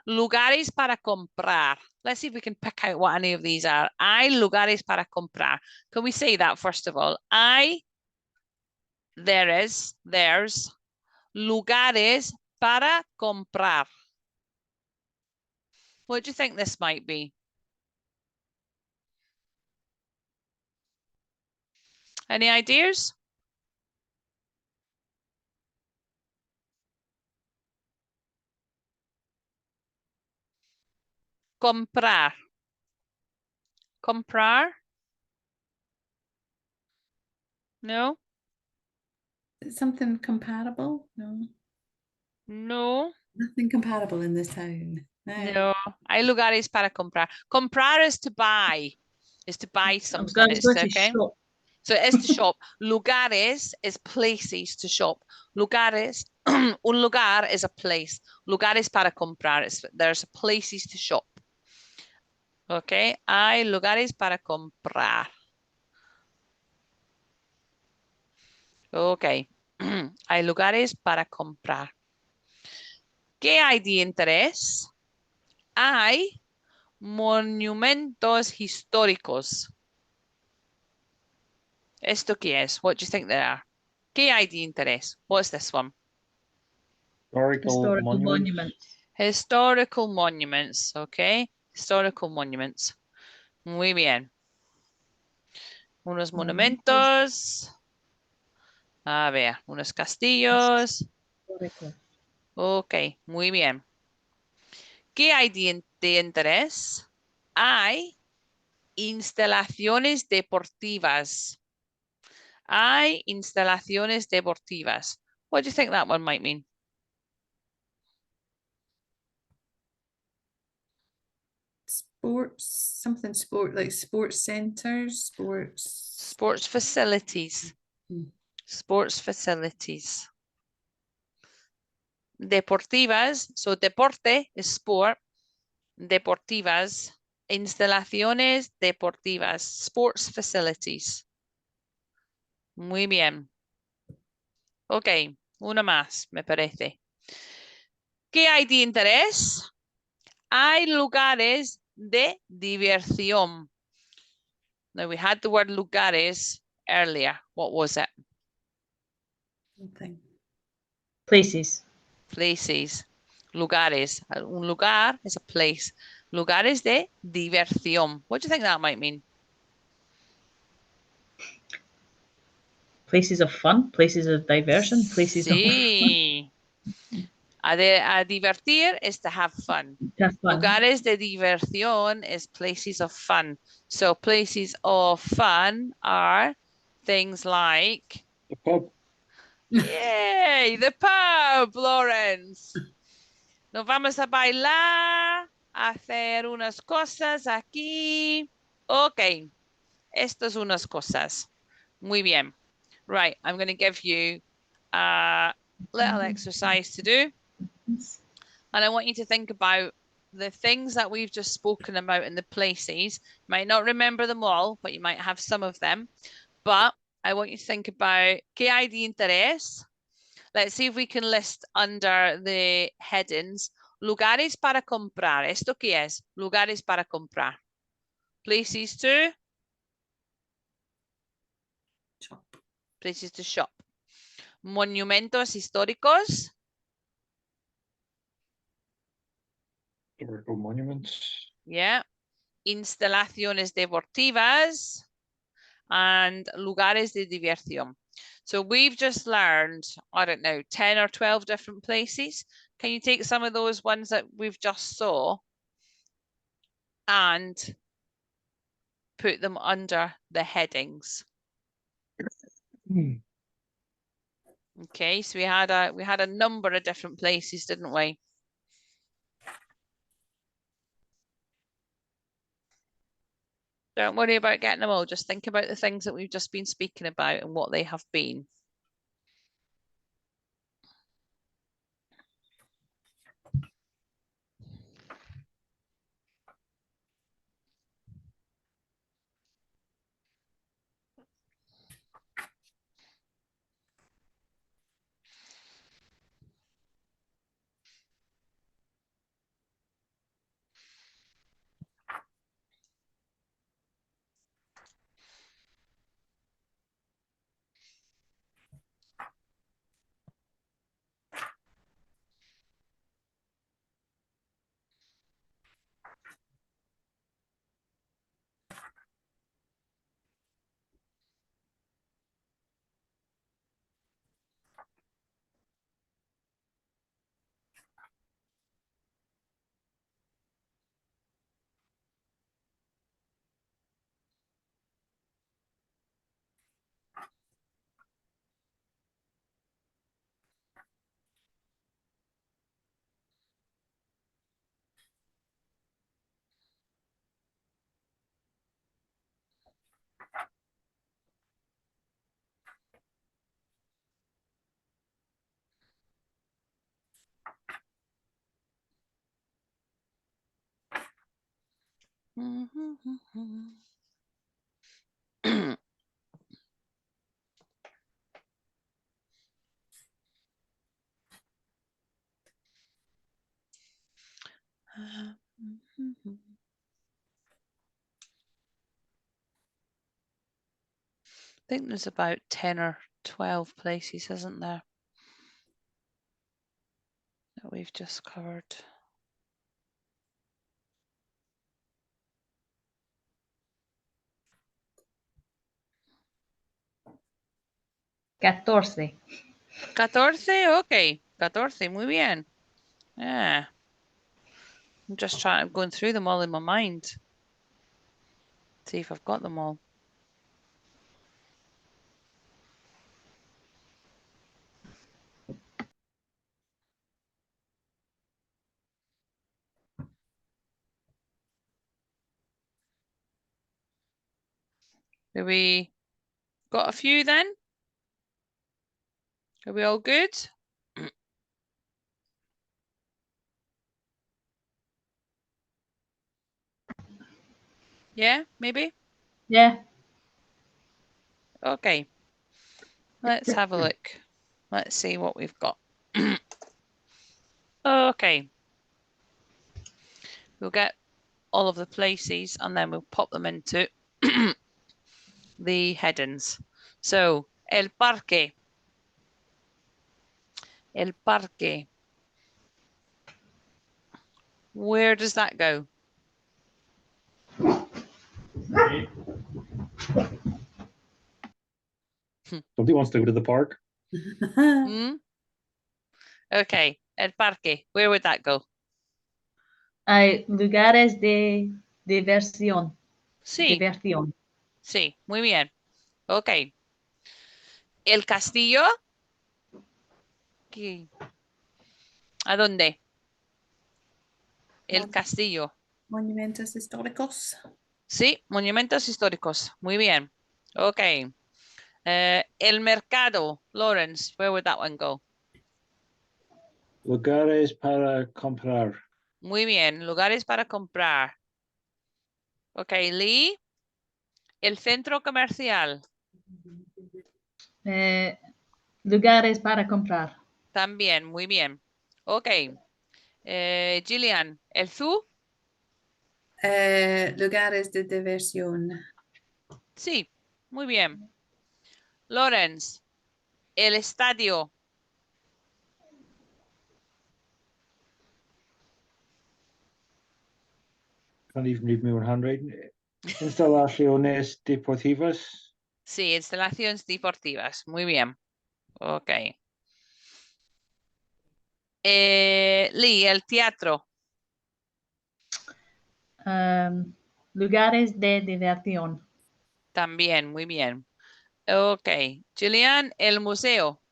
lugares para comprar. Let's see if we can pick out what any of these are. Hay lugares para comprar. Can we say that first of all? There's lugares para comprar. What do you think this might be? Any ideas? Comprar. Comprar? No? Is it something compatible? No, No. nothing compatible in this town. No. No. Hay lugares para comprar. Comprar is to buy. Is to buy I was something. going It's to say okay. shop. So it is to shop. Lugares is places to shop. Lugares, un lugar is a place. Lugares para comprar. There's places to shop. Okay. Hay lugares para comprar. Okay. Hay lugares para comprar. ¿Qué hay de interés? Hay monumentos históricos. ¿Esto qué es? What do you think they are? ¿Qué hay de interés? What's this one? Historical monuments. Historical monuments, okay? Historical monuments. Muy bien. Unos monumentos. A ver, unos castillos. Historical. Ok, muy bien. ¿Qué hay de interés? Hay instalaciones deportivas. Hay instalaciones deportivas. What do you think that one might mean? Sports, something sport, like sports centers, Sports facilities. Sports facilities. Deportivas, so deporte is sport. Deportivas, instalaciones deportivas, sports facilities. Muy bien. Ok, una más, me parece. ¿Qué hay de interés? Hay lugares de diversión. Now we had the word lugares earlier. What was it? something. Places. Places. Lugares. Un lugar is a place. Lugares de diversión. What do you think that might mean? Places of fun. Places of diversion. Places of... Sí. A divertir is to have fun. Have fun. Lugares de diversión is places of fun. So places of fun are things like, The pub. yay, the pub, Lawrence. Nos vamos a bailar, a hacer unas cosas aquí. Ok, estas unas cosas. Muy bien. Right, I'm going to give you a little exercise to do. And I want you to think about the things that we've just spoken about in the places. You might not remember them all, but you might have some of them. But I want you to think about ¿qué hay de interés? Let's see if we can list under the headings lugares para comprar. ¿Esto qué es? Lugares para comprar. Places to? Shop. Places to shop. Monumentos históricos. Historical monuments. Yeah. Instalaciones deportivas. And lugares de diversión. So we've just learned, I don't know, 10 or 12 different places. Can you take some of those ones that we've just saw and put them under the headings? Okay, so we had a number of different places, didn't we? Don't worry about getting them all. Just think about the things that we've just been speaking about and what they have been. I think there's about 10 or 12 places, isn't there, that we've just covered? Catorce. 14, ok. 14, muy bien. Yeah. I'm just going through them all in my mind. See if I've got them all. Have we got a few then? Are we all good? Yeah, maybe? Yeah. Okay. Let's have a look. Let's see what we've got. Okay. We'll get all of the places and then we'll pop them into the headings. So, el parque. El parque. Where does that go? Somebody wants to go to the park. Hmm? Okay, El parque. Where would that go? Hay lugares de diversión. Sí, Diversión. sí, muy bien. Ok. El castillo. ¿Qué? ¿A dónde? El Mon- castillo. Monumentos históricos. Sí, monumentos históricos. Muy bien. Ok. El mercado. Lawrence, where would that one go? Lugares para comprar. Muy bien. Lugares para comprar. Ok, Lee. El centro comercial. Lugares para comprar. También, muy bien. Ok. Gillian, el zoo. Lugares de diversión. Sí, muy bien. Lawrence, el estadio. Can't even read my own handwriting. Instalaciones deportivas. Sí, instalaciones deportivas. Muy bien. Ok. Lee, el teatro. Lugares de diversión. También, muy bien. Ok. Gillian, el museo.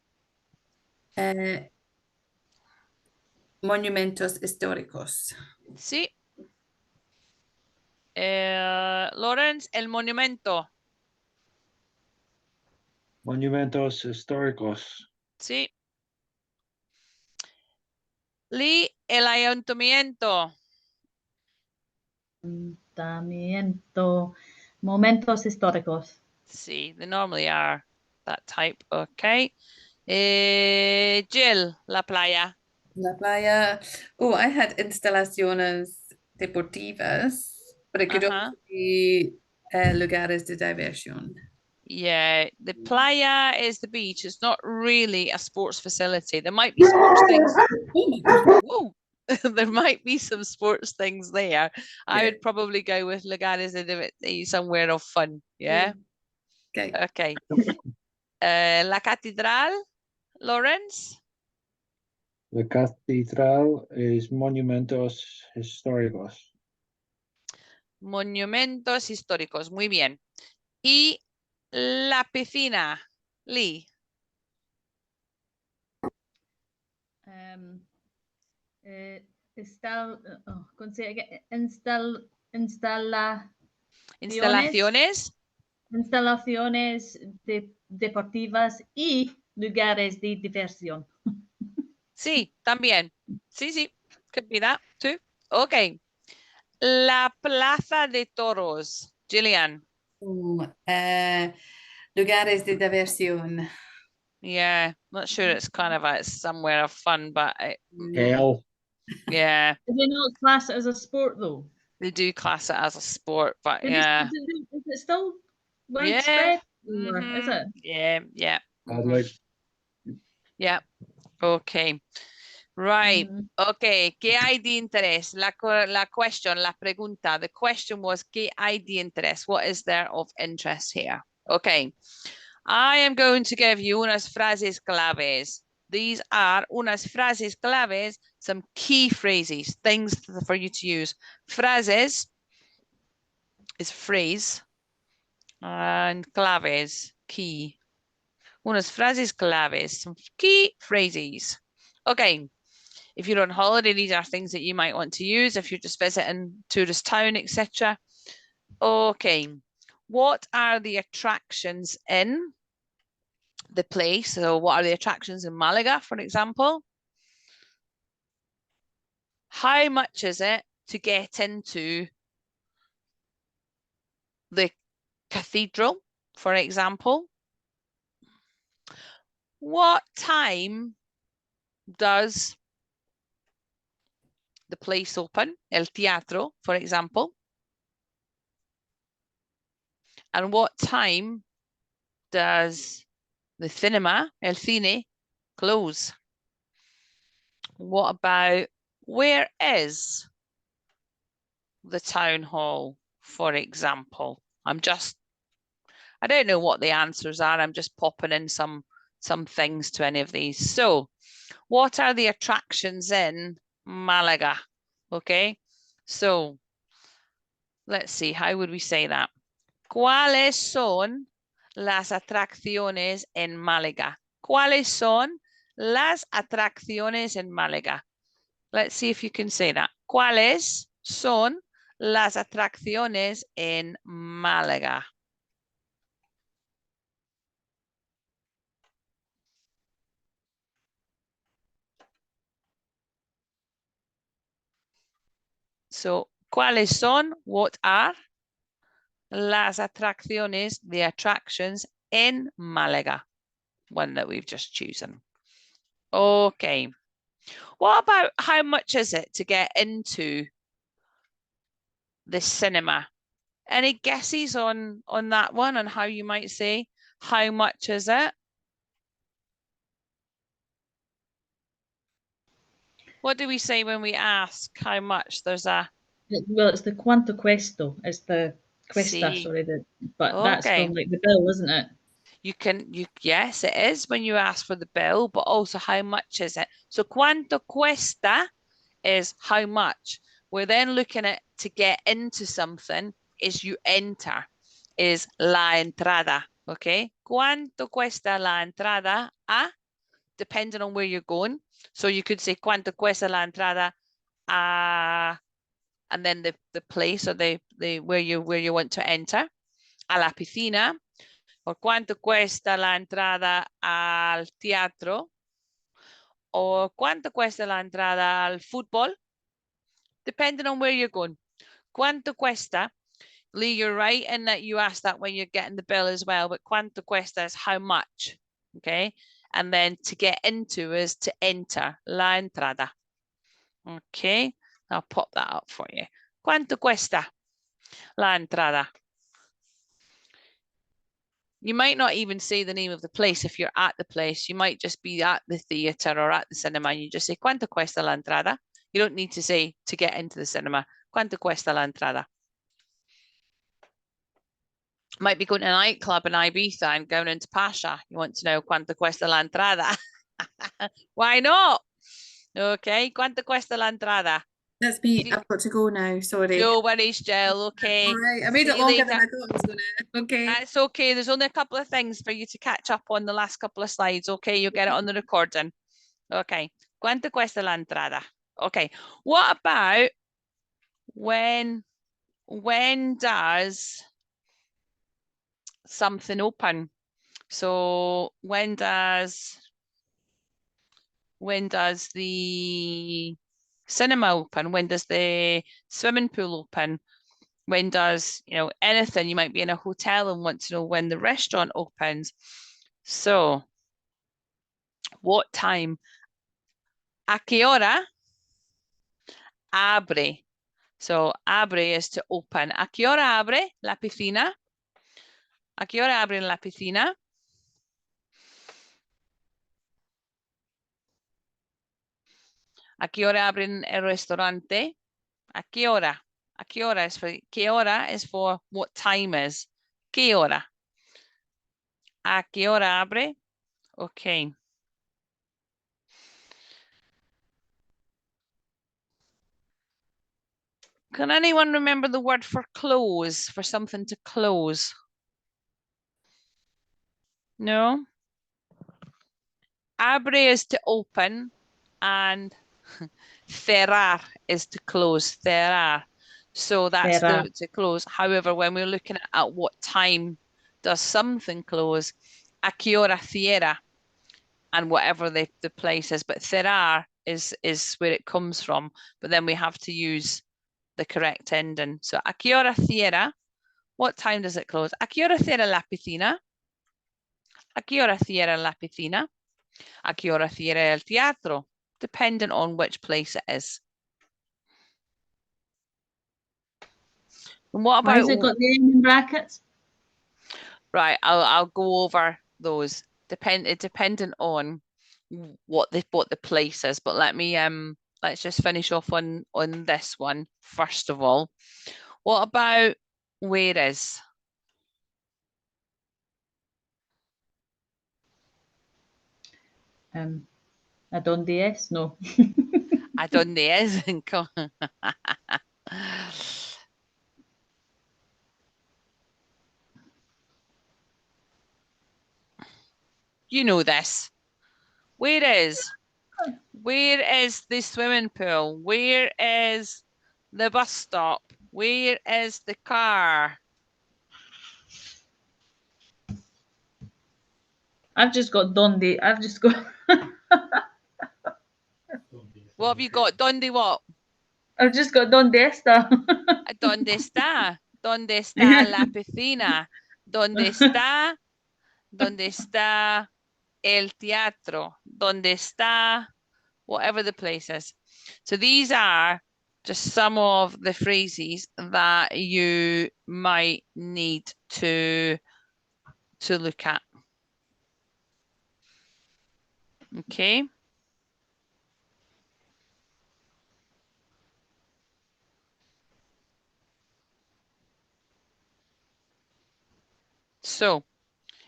Eh, monumentos históricos. Sí. Lawrence, el monumento. Monumentos históricos. Sí. Lee, el ayuntamiento. Ayuntamiento. Momentos históricos. Sí, they normally are that type. Okay. Jill, la playa. La playa. Oh, I had instalaciones deportivas, but it could Uh-huh. also be lugares de diversión. Yeah, the playa is the beach. It's not really a sports facility. There might be sports things. Whoa. There might be some sports things there. I would probably go with lugares de somewhere of fun. Yeah. Okay. Okay. La catedral, Lawrence. La catedral es monumentos históricos. Monumentos históricos. Muy bien. Y la piscina, Lee. Instalaciones. Instalaciones deportivas y lugares de diversión. Sí, también. Sí, sí. Could be that too. Ok. La plaza de toros, Gillian. Lugares de diversión. Yeah, not sure it's kind of it's somewhere of fun, but Hell. yeah, Do they not class it as a sport though? they do class it as a sport, but Is yeah. it still Yeah. widespread? Or is it? Yeah, yeah. I'd like Yeah. Okay. Right. Mm. Okay. ¿Qué hay de interés? La question, la pregunta. The question was, ¿qué hay de interés? What is there of interest here? Okay. I am going to give you unas frases claves. These are unas frases claves, some key phrases, things for you to use. Frases is phrase and claves, key. Unas frases claves, some key phrases. Okay. If you're on holiday, these are things that you might want to use if you're just visiting tourist town, etc. Okay. What are the attractions in the place? So what are the attractions in Malaga, for example? How much is it to get into the cathedral, for example? What time does the place open? El teatro, for example. And what time does the cinema, el cine, close? What about where is the town hall, for example? I don't know what the answers are. I'm just popping in some things to any of these. So What are the attractions in Malaga? Okay, so let's see, how would we say that? ¿Cuáles son las atracciones en Málaga? ¿Cuáles son las atracciones en Málaga? Let's see if you can say that. ¿Cuáles son las atracciones en Málaga? So, ¿cuáles son? What are las atracciones, the attractions en Málaga? One that we've just chosen. Okay. What about how much is it to get into the cinema? Any guesses on that one, on how you might say, how much is it? What do we say when we ask how much? There's a... Well, it's the quanto questo. It's the questa, Sí. sorry, but that's Okay. from like the bill, isn't it? Yes, it is when you ask for the bill, but also how much is it? So cuánto cuesta is how much. We're then looking at to get into something is you enter, is la entrada, okay? ¿Cuánto cuesta la entrada a? Depending on where you're going. So you could say ¿cuánto cuesta la entrada a? And then the place or the where you want to enter. A la piscina. Or ¿cuánto cuesta la entrada al teatro? Or ¿cuánto cuesta la entrada al fútbol? Depending on where you're going. ¿Cuánto cuesta? Lee, you're right in that you asked that when you're getting the bill as well, but ¿cuánto cuesta is how much, okay? And then to get into is to enter, la entrada. Okay, I'll pop that up for you. ¿Cuánto cuesta la entrada? You might not even say the name of the place if you're at the place. You might just be at the theatre or at the cinema and you just say, ¿cuánto cuesta la entrada? You don't need to say to get into the cinema. ¿Cuánto cuesta la entrada? Might be going to a nightclub in Ibiza and going into Pasha. You want to know ¿cuánto cuesta la entrada? Why not? Okay, ¿cuánto cuesta la entrada? That's me. I've got to go now. Sorry. No worries, Jill. Okay. All right. I made See it you longer later. than I thought it was gonna. Okay. That's okay. There's only a couple of things for you to catch up on the last couple of slides. Okay, you'll get it on the recording. Okay. ¿Cuánto cuesta la entrada? Okay. What about when does something open? So when does the cinema open? When does the swimming pool open? When does, anything? You might be in a hotel and want to know when the restaurant opens. So what time? ¿A qué hora abre? So abre is to open. ¿A qué hora abre la piscina? ¿A qué hora abre la piscina? ¿A qué hora abren el restaurante? ¿A qué hora? ¿A qué hora is for qué hora is for what time is? ¿Qué hora? ¿A qué hora abre? Okay. Can anyone remember the word for close, for something to close? No? Abre is to open and cerrar is to close. Cerrar. So that's to close. However, when we're looking at what time does something close, a qué hora cierra, and whatever the place is. But cerrar is where it comes from. But then we have to use the correct ending. So a qué hora cierra? What time does it close? A qué hora cierra la piscina? A qué hora cierra la piscina? A qué hora cierra el teatro? Depending on which place it is. And what about... Why has it got the end in brackets? Right, I'll go over those. Depending on what the place is. But let me let's just finish off on this one first of all. What about where is? ¿A dónde es? No. ¿A dónde es? You know this. Where is the swimming pool? Where is the bus stop? Where is the car? I've just got donde. I've just got. What have you got? ¿Dónde what? I've just got donde está. ¿Dónde está? ¿Dónde está la piscina? ¿Dónde está? ¿Dónde está el teatro? ¿Dónde está? Whatever the place is. So these are just some of the phrases that you might need to look at. Okay. So,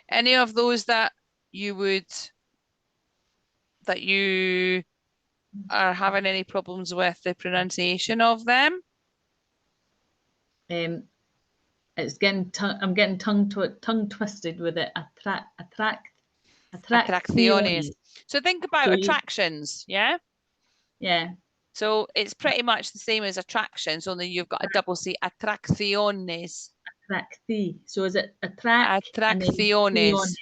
any of those that you are having any problems with the pronunciation of them? It's getting I'm getting tongue twisted with it. Attracciones. So think about So attractions, yeah? Yeah. So it's pretty much the same as attractions, only you've got a double C, attracciones. Attracti. So is it attract? Attracciones.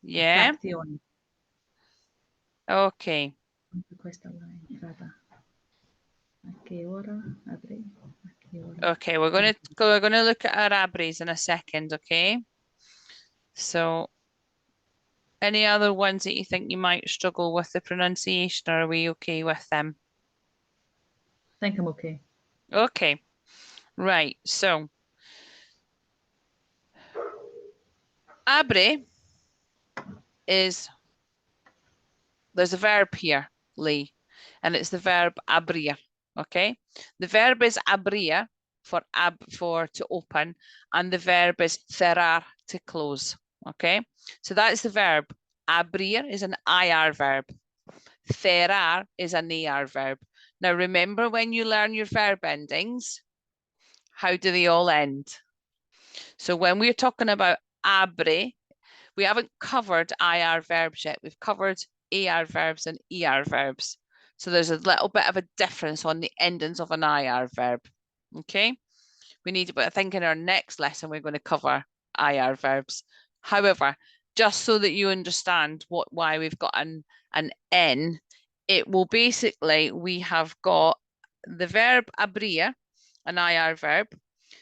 Yeah. Attracciones. Okay. Okay, we're gonna look at our abres in a second, okay? So any other ones that you think you might struggle with the pronunciation, or are we okay with them? I think I'm okay. Okay, right, so abre is, there's a verb here, Lee, and it's the verb abrir, okay? The verb is abrir for to open, and the verb is cerrar to close, okay? So that's the verb. Abrir is an IR verb. Cerrar is an ER verb. Now remember, when you learn your verb endings, how do they all end? So when we're talking about abre, we haven't covered IR verbs yet. We've covered AR verbs and ER verbs. So there's a little bit of a difference on the endings of an IR verb. Okay, we need to, but I think in our next lesson we're going to cover IR verbs. However, just so that you understand why we've got an N, it will basically, we have got the verb abrir, an IR verb.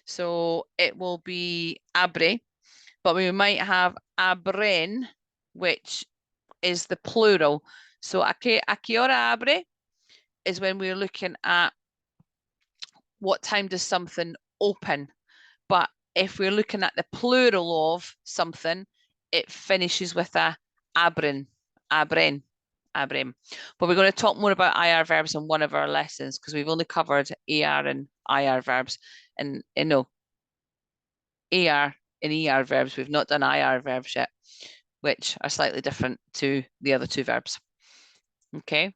So it will be abre, but we might have abren, which is the plural. So a qué hora abre is when we're looking at what time does something open. But if we're looking at the plural of something, it finishes with a abren. But we're going to talk more about IR verbs in one of our lessons, because we've only covered AR and IR verbs, and AR and ER verbs. We've not done IR verbs yet, which are slightly different to the other two verbs. Okay,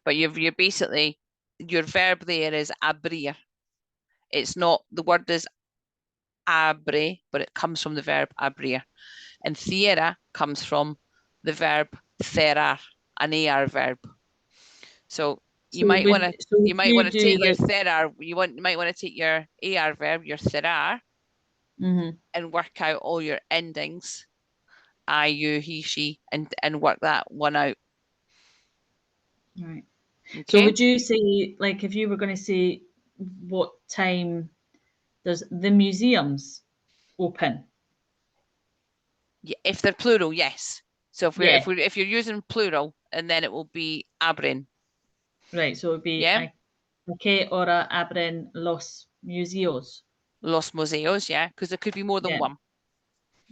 but you're basically, your verb there is abrir. It's not, the word is abre, but it comes from the verb abrir. And cierra comes from the verb cerrar, an AR verb. So you might want to take your cerrar, you might want to take your AR verb, your cerrar, and work out all your endings, I, you, he, she, and work that one out. Right. Okay. So would you say, like, if you were going to say what time does the museums open? Yeah, if they're plural, yes. So if you're using plural, and then it will be abren. Right. So it would be ¿A qué hora abren los museos? Los museos, yeah, because there could be more than one.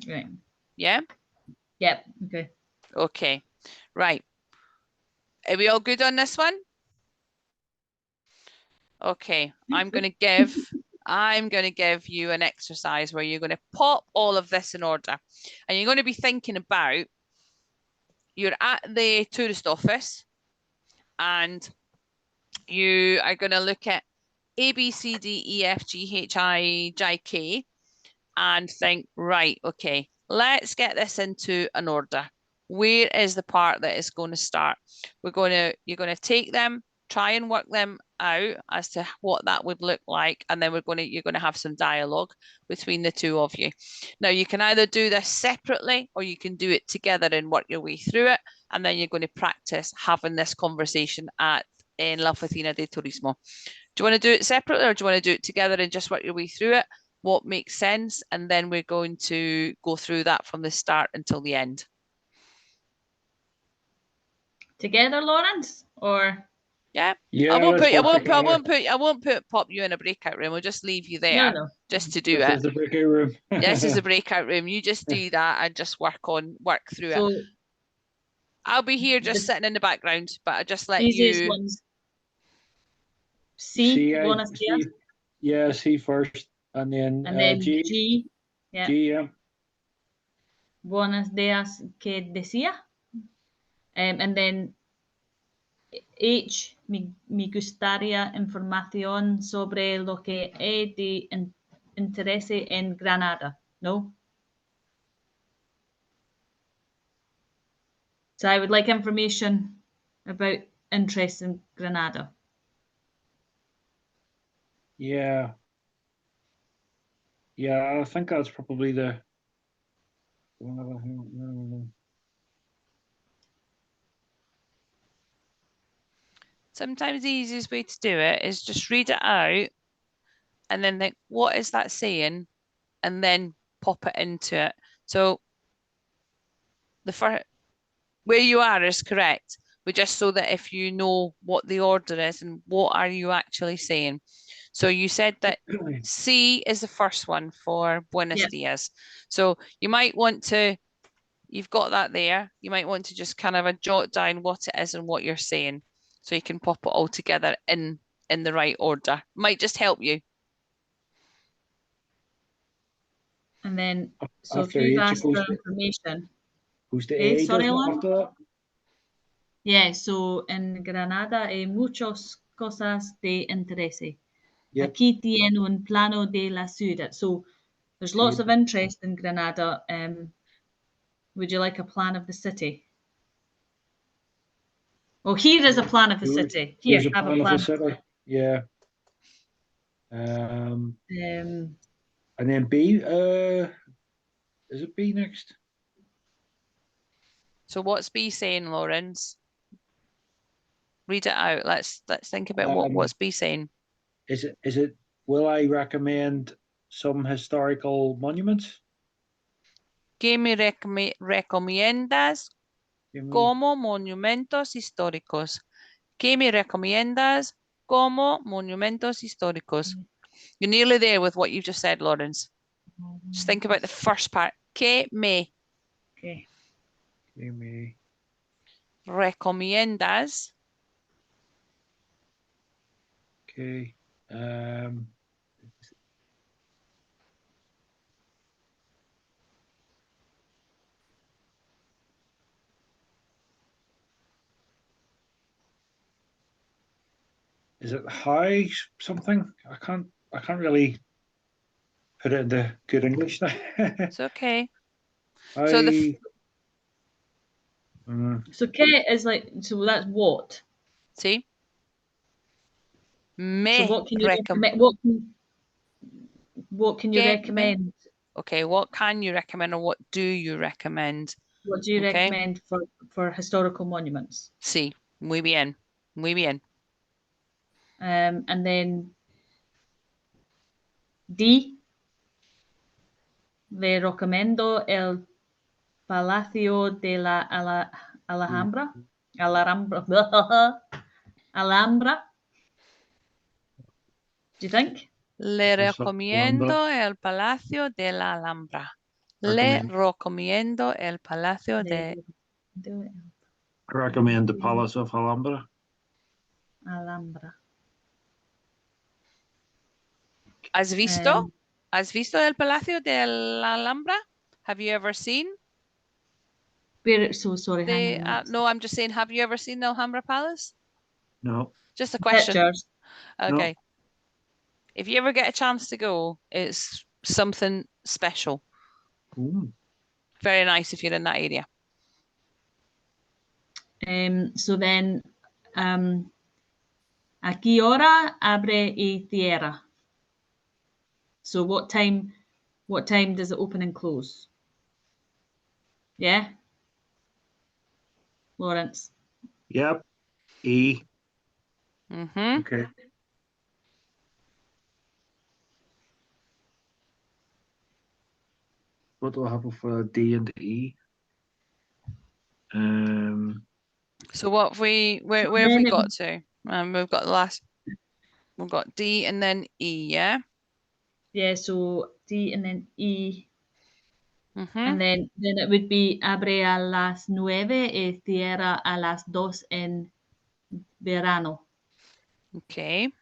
Right. Yeah? Yep. Okay. Okay. Right. Are we all good on this one? Okay. I'm going to give you an exercise where you're going to pop all of this in order, and you're going to be thinking about you're at the tourist office and you are going to look at A, B, C, D, E, F, G, H, I, J, K and think, right, okay, let's get this into an order. Where is the part that is going to start? You're going to take them, try and work them out as to what that would look like, and then you're going to have some dialogue between the two of you. Now you can either do this separately or you can do it together and work your way through it, and then you're going to practice having this conversation in La Oficina de Turismo. Do you want to do it separately or do you want to do it together and just work your way through it? What makes sense? And then we're going to go through that from the start until the end. Together, Lawrence, or Yeah. Yeah, I won't pop you in a breakout room. We'll just leave you there no. just to do This it. is the breakout room. This is a breakout room. You just do that and just work through So it. I'll be here just the sitting in the background, but I just let easiest you. ones. C, buenos días, Yeah, C first, and then G. G. Yeah. G, yeah. Buenos días, ¿qué decía? And then H, me gustaría información sobre lo que he de interés en Granada. No? So I would like information about interest in Granada. Yeah. Yeah, I think that's probably the. Sometimes the easiest way to do it is just read it out and then think, what is that saying? And then pop it into it. So the first, where you are is correct, but just so that if you know what the order is and what are you actually saying. So you said that C is the first one for Buenos Dias. So you might want to, you've got that there. You might want to just kind of jot down what it is and what you're saying, so you can pop it all together in the right order. Might just help you. And then, so if After you've H, asked goes for to- information. Who's the Eh, A? sorry, doesn't it, Lauren? after that? Yeah, so en Granada hay muchas cosas de interés. Yep. Aquí tiene un plano de la ciudad. So there's lots of interest in Granada. Would you like a plan of the city? Oh, here is a plan of the city. Here, Here's a have a plan of plan. the city. Yeah. And then B, is it B next? So what's B saying, Lawrence? Read it out. Let's think about what's B saying. Is it will I recommend some historical monuments? ¿Qué me recomiendas como monumentos históricos? ¿Qué me recomiendas como monumentos históricos? You're nearly there with what you've just said, Lawrence. Just think about the first part. ¿Qué me recomiendas? Okay. Is it high something? I can't really put it into good English now. It's okay. So So K is like, so that's what? See? So what can you recommend? What can you recommend? Okay, what can you recommend or what do you recommend? What do you recommend for historical monuments? Sí, muy bien, muy bien. And then D, le recomiendo el Palacio de la Alhambra. Alhambra. Do you think? Le recomiendo el Palacio de la Alhambra. Le recomiendo el Palacio de... I recommend the Palace of Alhambra. Alhambra. ¿Has visto? ¿Has visto el Palacio de la Alhambra? Have you ever seen? So sorry, They, hang on. no, I'm just saying, have you ever seen the Alhambra Palace? No. Just a question. Pictures. Okay. If you ever get a chance to go, it's something special. Ooh. Very nice if you're in that area. So then, ¿a qué hora abre y cierra? So what time does it open and close? Yeah? Lawrence? Yep. E. Mm-hmm. Okay. What do I have for D and E? So what have we, where have then we it got to? We've got the last, we've got D and then E, yeah? Yeah, so D and then E. Mm-hmm. And then it would be abre a las 9 y cierra a las 2 en verano. Okay.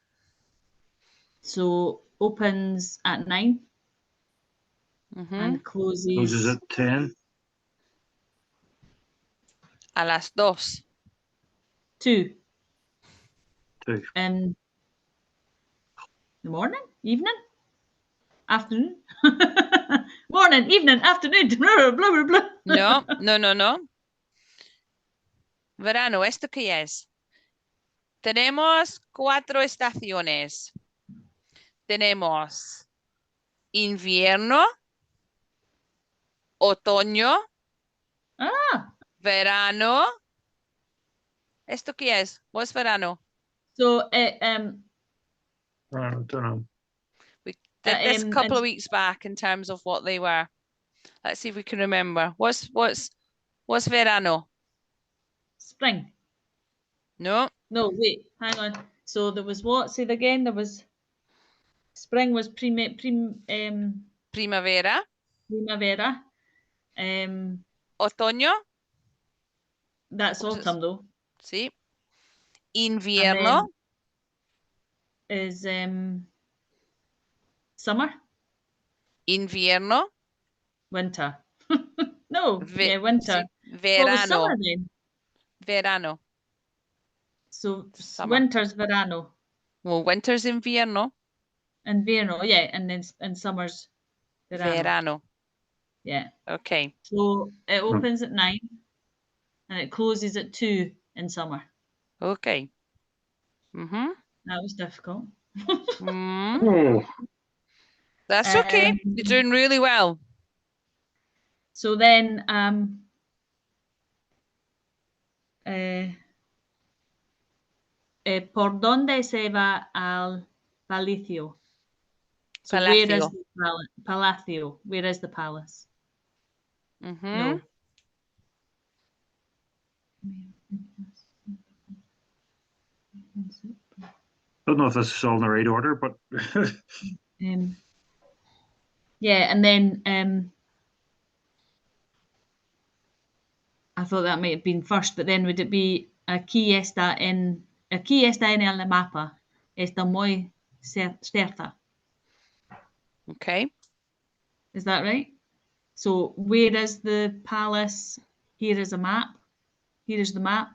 So opens at 9 Mm-hmm. and Closes closes at 10. A las 2. 2 2. in the morning, evening, afternoon, morning, evening, afternoon, blah, blah, blah, blah. No, no, no, no. Verano, ¿esto qué es? Tenemos 4 estaciones. Tenemos invierno, otoño, Ah, verano. ¿Esto qué es? What's verano? so I don't know. We did this a couple it's- of weeks back in terms of what they were. Let's see if we can remember. What's verano? spring. No, No, wait, hang on. So there was what? Say it again. There was spring was primavera, primavera. otoño, That's What is it? autumn though. sí. And Invierno, then is summer, invierno, winter. No, ve- winter. sí, What was verano, summer then? verano. So Summer. winter's verano. Well, winter's invierno, Invierno, yeah, and then and summer's verano. verano. Yeah. Okay. So it opens at 9 and it closes at 2 in summer. Okay. Mm-hmm. That was difficult. Mm. Oh. That's okay. You're doing really well. So then ¿por dónde se va al palacio? So where is Palacio. the palacio? Where is the palace? Mm-hmm. No. Don't know if this is all in the right order, but Yeah, and then I thought that might have been first, but then would it be aquí está en el mapa? Está muy cerca. Okay. Is that right? So where is the palace? Here is a map. Here is the map.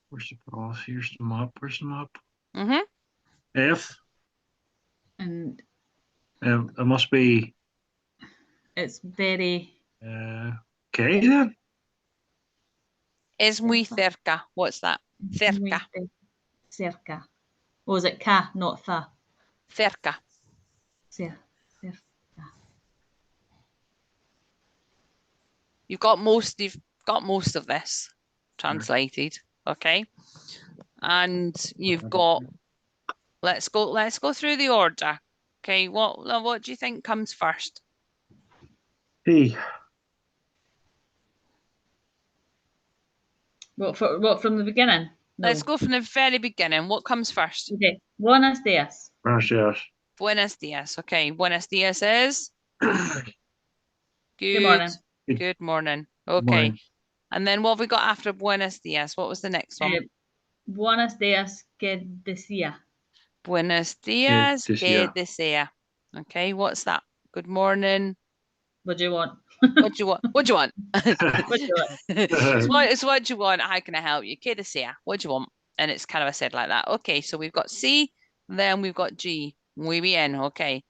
where's the palace? Here's the map. Where's the map? Mm-hmm. F. And It must be it's very K then. Es muy cerca. What's that? Cerca. cerca. Or is it ca, not tha? Cerca. Cerca. You've got most of this translated. Okay. And you've got, let's go through the order. Okay, what do you think comes first? P. What from the beginning? No. Let's go from the very beginning. What comes first? Okay. Buenos dias. Gracias. Buenos dias. Okay, buenos dias is Good morning. Good morning. Okay. Morning. And then what have we got after buenos dias? What was the next one? Buenos dias, que decía. Buenos dias, que desea. desea. Okay, what's that? Good morning. What do you want? What do you want? What do you want? What do you want? It's what do you want? How can I help you? ¿Qué desea? What do you want? And it's kind of a said like that. Okay, so we've got C, then we've got G. Muy bien, okay.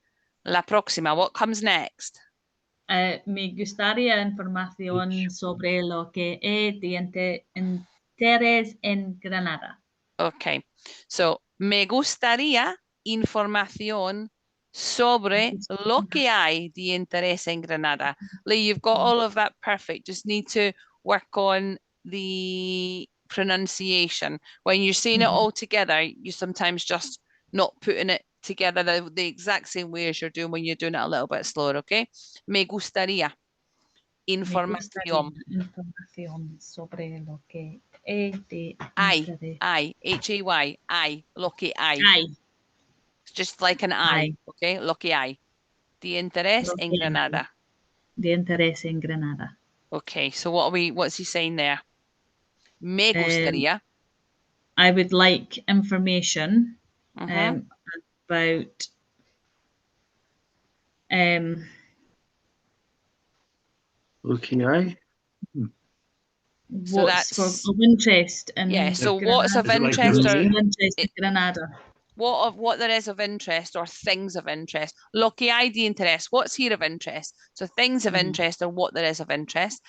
La próxima, what comes next? Me gustaría información sobre lo que es de interés en Granada. Okay, so me gustaría información sobre lo que hay de interés en Granada. Lee, you've got all of that perfect. Just need to work on the pronunciation. When you're saying it all together, you sometimes just not putting it together the exact same way as you're doing when you're doing it a little bit slower, okay? Me gustaría información. Información sobre lo que es de Hay, interés. Hay, hay, lo que hay. Hay. It's just like an I, okay? Lo que hay. De interés Lo en que hay. Granada. De interés en Granada. Okay, so what's he saying there? Me gustaría. I would like information Mhm. about Okay, aye. So what's that's of interest in yeah. So Granada. what's of Is it like interest your or name? Interest in Granada. what there is of interest or things of interest. Lo que hay de interés. What's here of interest? So things of interest or what there is of interest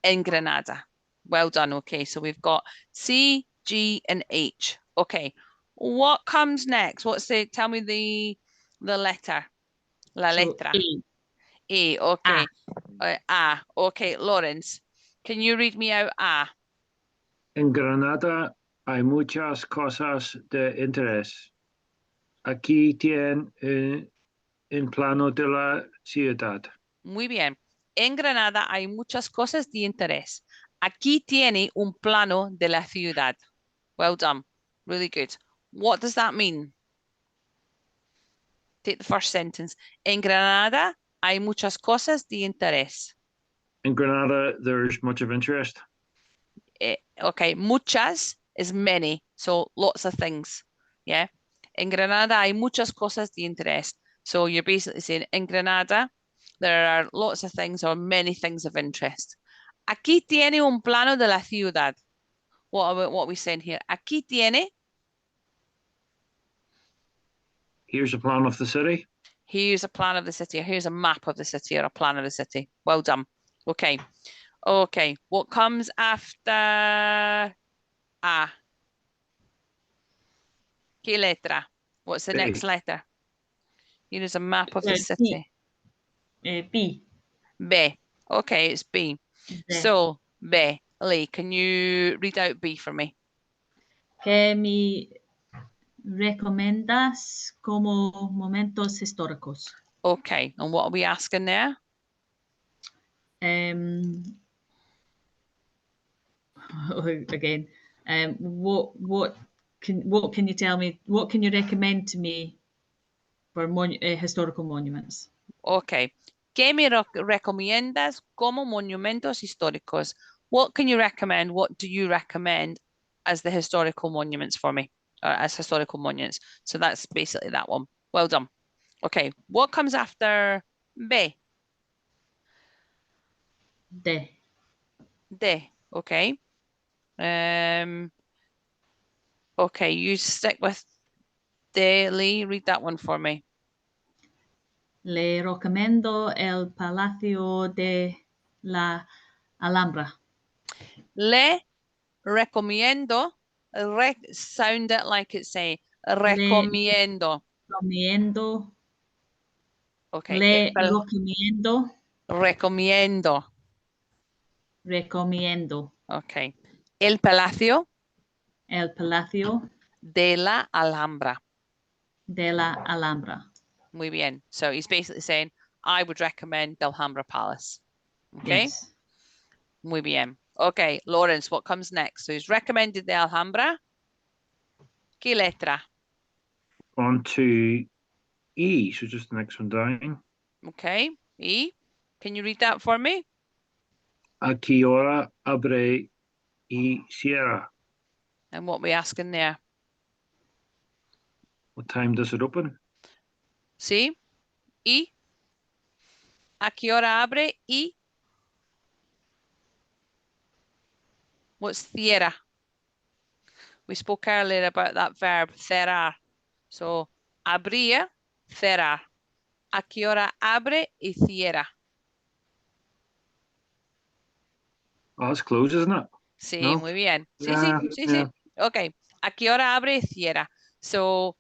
in Granada. Well done. Okay, so we've got C, G, and H. Okay, what comes next? Tell me the letter. La So, letra. A. A. Okay. A. Okay, Lawrence, can you read me out A? En Granada hay muchas cosas de interés. Aquí tiene en plano de la ciudad. Muy bien. En Granada hay muchas cosas de interés. Aquí tiene un plano de la ciudad. Well done. Really good. What does that mean? Take the first sentence. En Granada hay muchas cosas de interés. In Granada, there's much of interest. Okay, muchas is many, so lots of things. Yeah. En Granada hay muchas cosas de interés. So you're basically saying in Granada there are lots of things or many things of interest. Aquí tiene un plano de la ciudad. What are we saying here? Aquí tiene. Here's a plan of the city. Here's a plan of the city. Here's a map of the city or a plan of the city. Well done. Okay. Okay. What comes after A? ¿Qué letra? What's the B. next letter? Here is a map of the city. B. B. Okay, it's B. B. So, B. Lee, can you read out B for me? ¿Qué me recomiendas como momentos históricos? Okay, and what are we asking there? Again, what can you tell me? What can you recommend to me for historical monuments? Okay. ¿Qué me recomiendas como monumentos históricos? What can you recommend? What do you recommend as the historical monuments for me? Or as historical monuments. So that's basically that one. Well done. Okay. What comes after B? D. D. Okay. Okay, you stick with D, Lee. Read that one for me. Le recomiendo el Palacio de la Alhambra. Le recomiendo. Sound it like it's saying recomiendo. Recomiendo. Okay. Le recomiendo. Recomiendo. Recomiendo. Okay. El Palacio. El Palacio De la Alhambra. de la Alhambra. Muy bien. So he's basically saying, I would recommend the Alhambra Palace. Okay. Yes. Muy bien. Okay, Lawrence, what comes next? So he's recommended the Alhambra. ¿Qué letra? On to E, so just the next one down. Okay, E. Can you read that for me? A qué hora abre y cierra? And what we asking there? What time does it open? See? E. A qué hora abre y What's cierra? We spoke earlier about that verb, cerrar. So, abrir, cerrar. ¿A qué hora abre y cierra? Oh, that's close, isn't it? Sí, No? muy bien. Sí, Yeah, sí, sí, yeah. sí. Okay. ¿A qué hora abre y cierra? So,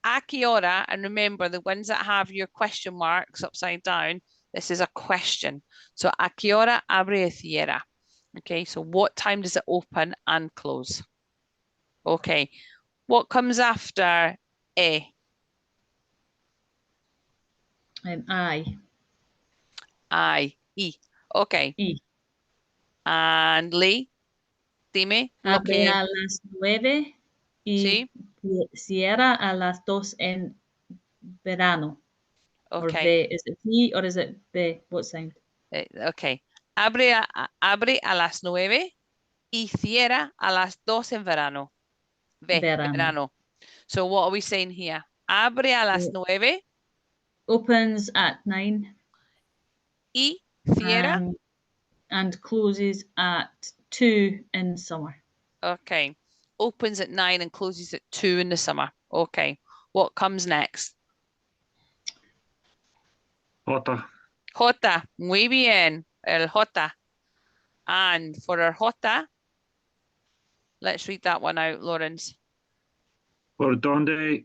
a qué hora, and remember the ones that have your question marks upside down, this is a question. So, ¿a qué hora abre y cierra? Okay, so what time does it open and close? Okay, what comes after E? I. I. E. Okay, Y. and Lee, dime lo Abre que, a las 9 y sí, cierra a las 2 en verano. Or okay, V. Is it V or is it V? What sound? okay. Abre a las 9 y cierra a las 2 en verano. Verano. So what are we saying here? Abre a las 9 Opens at 9 y cierra. and closes at 2 in summer. Okay. Opens at 9 and closes at 2 in the summer. Okay. What comes next? Jota. Jota. Muy bien. El Jota. And for our Jota, let's read that one out, Lawrence. ¿Por dónde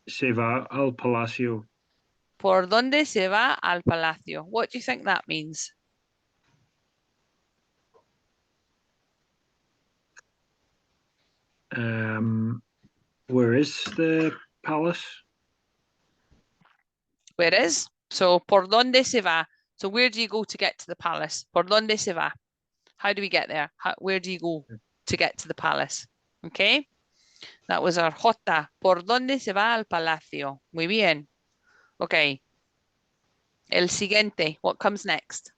se va al palacio? ¿Por dónde se va al palacio? What do you think that means? Where is the palace? Where is? So, ¿por dónde se va? So, where do you go to get to the palace? ¿Por dónde se va? How do we get there? Where do you go to get to the palace? Okay. That was our Jota. ¿Por dónde se va al palacio? Muy bien. Okay. El siguiente. What comes next?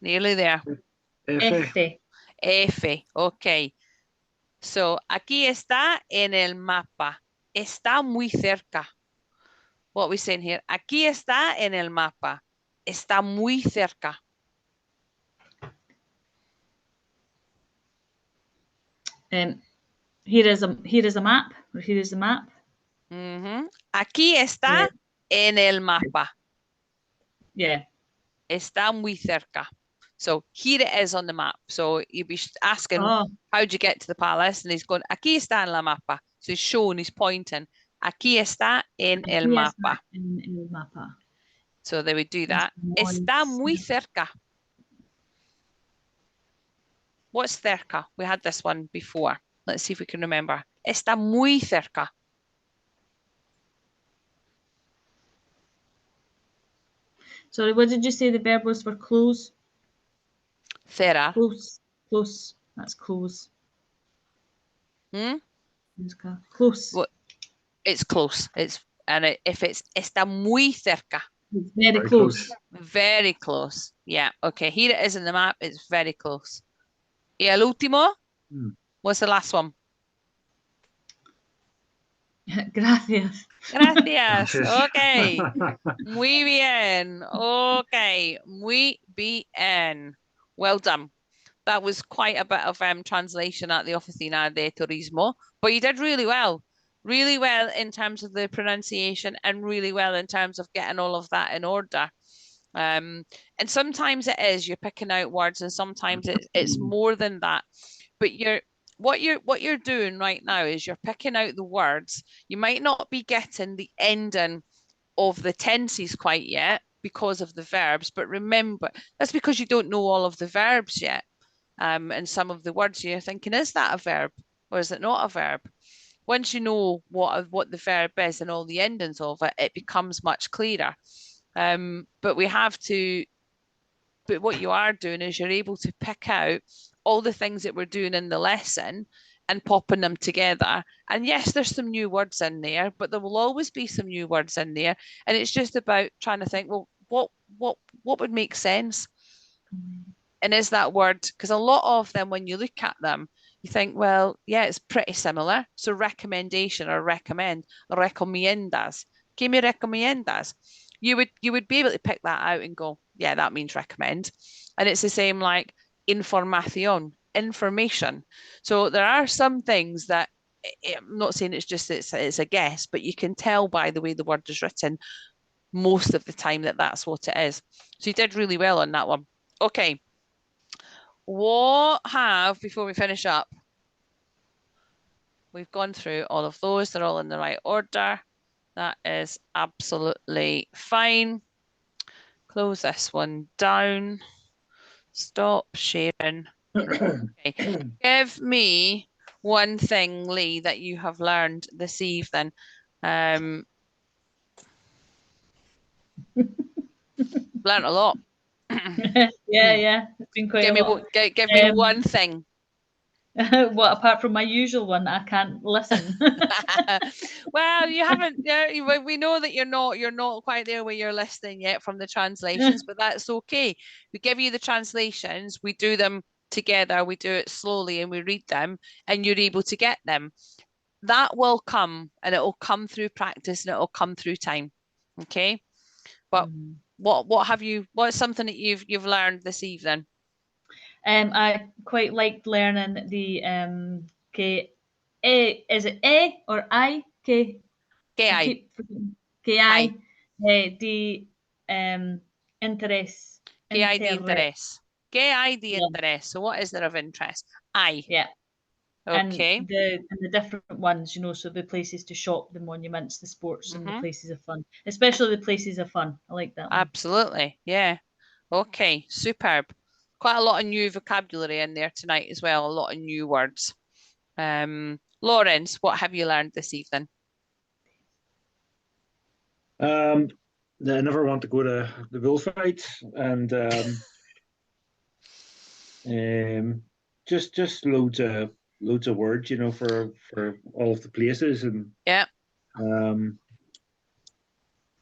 Nearly there. F. F. Okay. So, aquí está en el mapa. Está muy cerca. What are we saying here? Aquí está en el mapa. Está muy cerca. Here is a map, or here is the map. Aquí está en el mapa. Yeah. Está muy cerca. So here it is on the map. So you'd be asking, how'd you get to the palace? And he's going, aquí está en la mapa. So he's showing, he's pointing. Aquí está en el mapa. En el mapa. So they would do that. Está muy cerca. What's cerca? We had this one before. Let's see if we can remember. Está muy cerca. Sorry, what did you say the verb was for close? Cerrar. Close. Close. That's close. Close. Well, it's close. If it's está muy cerca. It's very close. Very close. Yeah. Okay. Here it is in the map. It's very close. Y el último? What's the last one? Gracias. Gracias. Okay. Muy bien. Okay. Muy bien. Well done. That was quite a bit of translation at the Oficina de Turismo, but you did really well. Really well in terms of the pronunciation and really well in terms of getting all of that in order. And sometimes it is, you're picking out words, and sometimes it's more than that. But what you're doing right now is you're picking out the words. You might not be getting the ending of the tenses quite yet because of the verbs, but remember, that's because you don't know all of the verbs yet. And some of the words you're thinking, is that a verb or is it not a verb? Once you know what the verb is and all the endings of it, it becomes much clearer. But what you are doing is you're able to pick out all the things that we're doing in the lesson and popping them together. And yes, there's some new words in there, but there will always be some new words in there. And it's just about trying to think, well, what would make sense? And is that word, because a lot of them, when you look at them, you think, well, yeah, it's pretty similar. So recommendation or recommend, recomiendas. ¿Qué me recomiendas? you would be able to pick that out and go, yeah, that means recommend. And it's the same like información, information. So there are some things that I'm not saying it's a guess, but you can tell by the way the word is written most of the time that that's what it is. So you did really well on that one. Okay. Before we finish up, we've gone through all of those. They're all in the right order. That is absolutely fine. Close this one down. Stop sharing. Okay. Give me one thing, Lee, that you have learned this evening. Learned a lot. Yeah, it's been quite Give a me lot. give me one thing. What, apart from my usual one, I can't listen. Well, you haven't. Yeah, we know that you're not quite there where you're listening yet from the translations, but that's okay. We give you the translations, we do them together, we do it slowly, and we read them, and you're able to get them. That will come, and it will come through practice, and it will come through time. Okay, but what's something that you've learned this evening? I quite liked learning the is it A or I? Que hay? Que hay de interés. Que hay de interés? Que hay de Yeah. interés? So what is there of interest? Hay. Yeah. Okay. And the different ones, so the places to shop, the monuments, the sports, and the places of fun, especially the places of fun. I like that one. Absolutely. Yeah. Okay. Superb. Quite a lot of new vocabulary in there tonight as well. A lot of new words. Lawrence, what have you learned this evening? I never want to go to the bullfight, and just loads of words, for all of the places, and yeah. I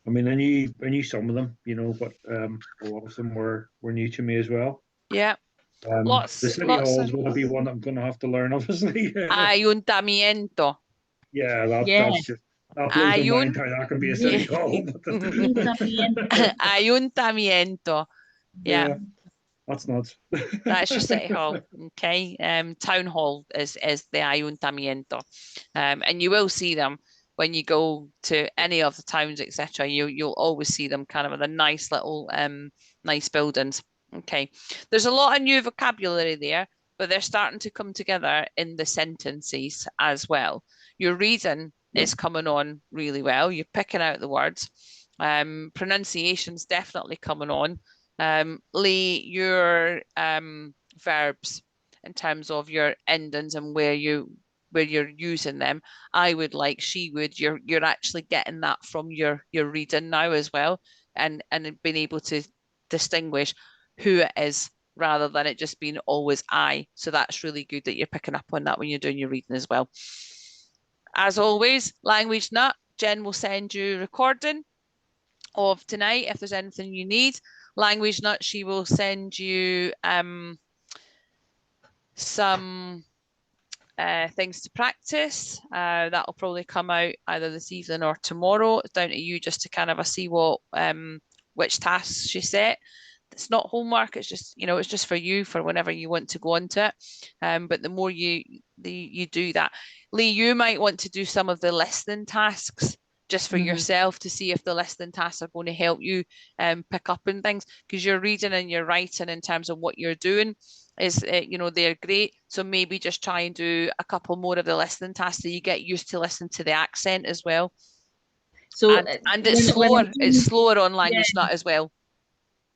mean, I knew some of them, but a lot of them were new to me as well. Yeah. The city hall is going to be one I'm going to have to learn, obviously. Ayuntamiento. Yeah, that's just that blows my mind how that can be a city hall. Ayuntamiento. Yeah. That's nuts. That's your city hall. Okay. Town hall is the Ayuntamiento. And you will see them when you go to any of the towns, etc. You'll always see them kind of in the nice little nice buildings. Okay. There's a lot of new vocabulary there, but they're starting to come together in the sentences as well. Your reading is coming on really well. You're picking out the words. Pronunciation's definitely coming on. Lee, your verbs in terms of your endings and where you're using them, I would like, she would, you're actually getting that from your reading now as well, and being able to distinguish who it is rather than it just being always I. So that's really good that you're picking up on that when you're doing your reading as well. As always, Language Nut, Jen will send you a recording of tonight if there's anything you need. Language Nut, she will send you some things to practice. That'll probably come out either this evening or tomorrow. It's down to you just to kind of see what which tasks she set. It's not homework. It's just it's just for you for whenever you want to go into it. But the more you do that, Lee, you might want to do some of the listening tasks just for yourself to see if the listening tasks are going to help you pick up on things, because your reading and your writing in terms of what you're doing is they're great. So maybe just try and do a couple more of the listening tasks so you get used to listen to the accent as well. So and it's slower. It's slower on Language Nut as well.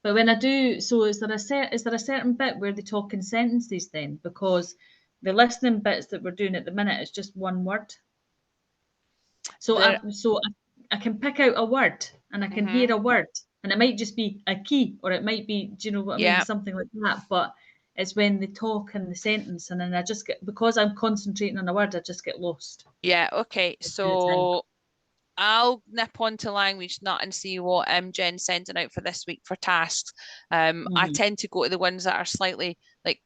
But when I do, so is there a certain bit where they talk in sentences then? Because the listening bits that we're doing at the minute is just one word. So I can pick out a word and I can hear a word, and it might just be a key, or it might be, do you know what I mean? Something like that. But it's when they talk in the sentence, and then I just get, because I'm concentrating on a word, I just get lost. Yeah. Okay. So I'll nip on to Language Nut and see what Jen's sending out for this week for tasks. I tend to go to the ones that are slightly like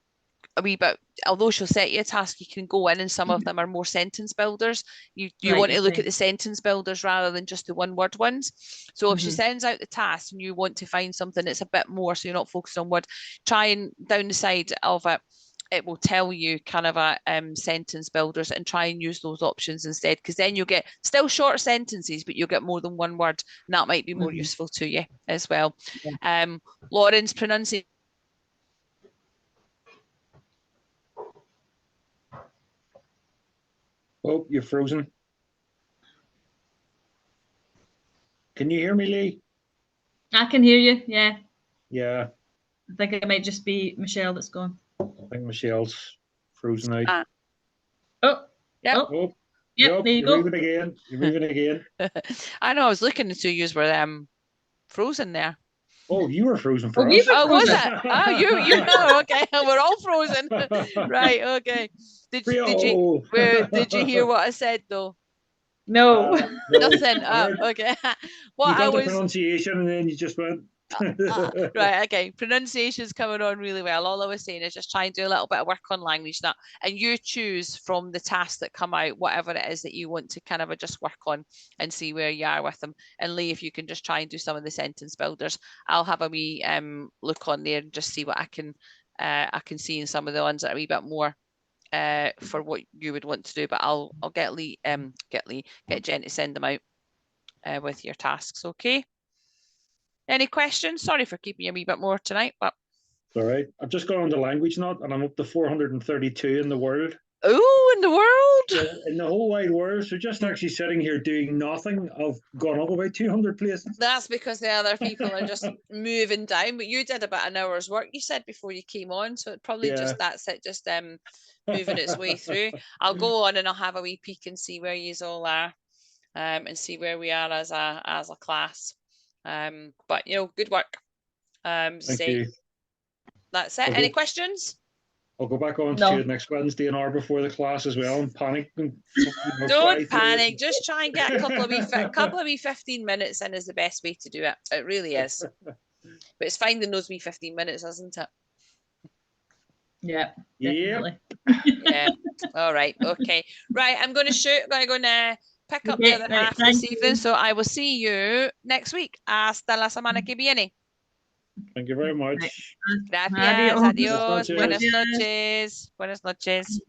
a wee bit, although she'll set you a task, you can go in and some of them are more sentence builders. You Right, want to look okay. at the sentence builders rather than just the one word ones. So if she Mhm. sends out the task and you want to find something that's a bit more, so you're not focused on word, try and down the side of it will tell you kind of a sentence builders, and try and use those options instead, because then you'll get still short sentences, but you'll get more than one word, and that might be more Mhm. useful to you as well. Yeah. Lauren's pronunciation. Oh, you're frozen. Can you hear me, Lee? I can hear you. Yeah. Yeah, I think it might just be Michelle that's gone. I think Michelle's frozen out. Oh. Yep. Oh. Oh, Yep. nope, There you you're go. moving again. You're moving again. I know, I was looking to you were frozen there. Oh, you were frozen Oh, for we us. were Oh, was frozen. it? Oh, you oh, okay. We're all frozen. Right, okay. Did you hear what I said though? No. No, Nothing. I heard- Okay. you What I got the was pronunciation and then you just went. right, okay. Pronunciation's coming on really well. All I was saying is just try and do a little bit of work on language that, and you choose from the tasks that come out, whatever it is that you want to kind of just work on and see where you are with them. And Lee, if you can just try and do some of the sentence builders, I'll have a wee look on there and just see what I can see in some of the ones that are a wee bit more for what you would want to do. But I'll get Jen to send them out with your tasks. Okay. Any questions? Sorry for keeping you a wee bit more tonight, but All right. I've just gone on the language knot and I'm up to 432 in the world. oh, in the world. So in the whole wide world. So just actually sitting here doing nothing, I've gone up about 200 places. That's because the other people are just moving down. But you did about an hour's work, you said, before you came on. So it probably just that's it, just moving its way through. I'll go on and I'll have a wee peek and see where you all are, and see where we are as a class. But good work. Thank you. That's it. Any questions? I'll go back on to next Wednesday an hour before the class as well and panic. Don't panic. Just try and get a couple of wee 15 minutes in is the best way to do it. It really is. But it's finding those wee 15 minutes, isn't it? Yeah. Definitely. Yeah. All right. Okay. Right. I'm going to shoot. I'm going to pick up the other half this evening. So I will see you next week. Hasta la semana que viene. Thank you very much. Gracias. Adiós. Buenas noches. Buenas noches.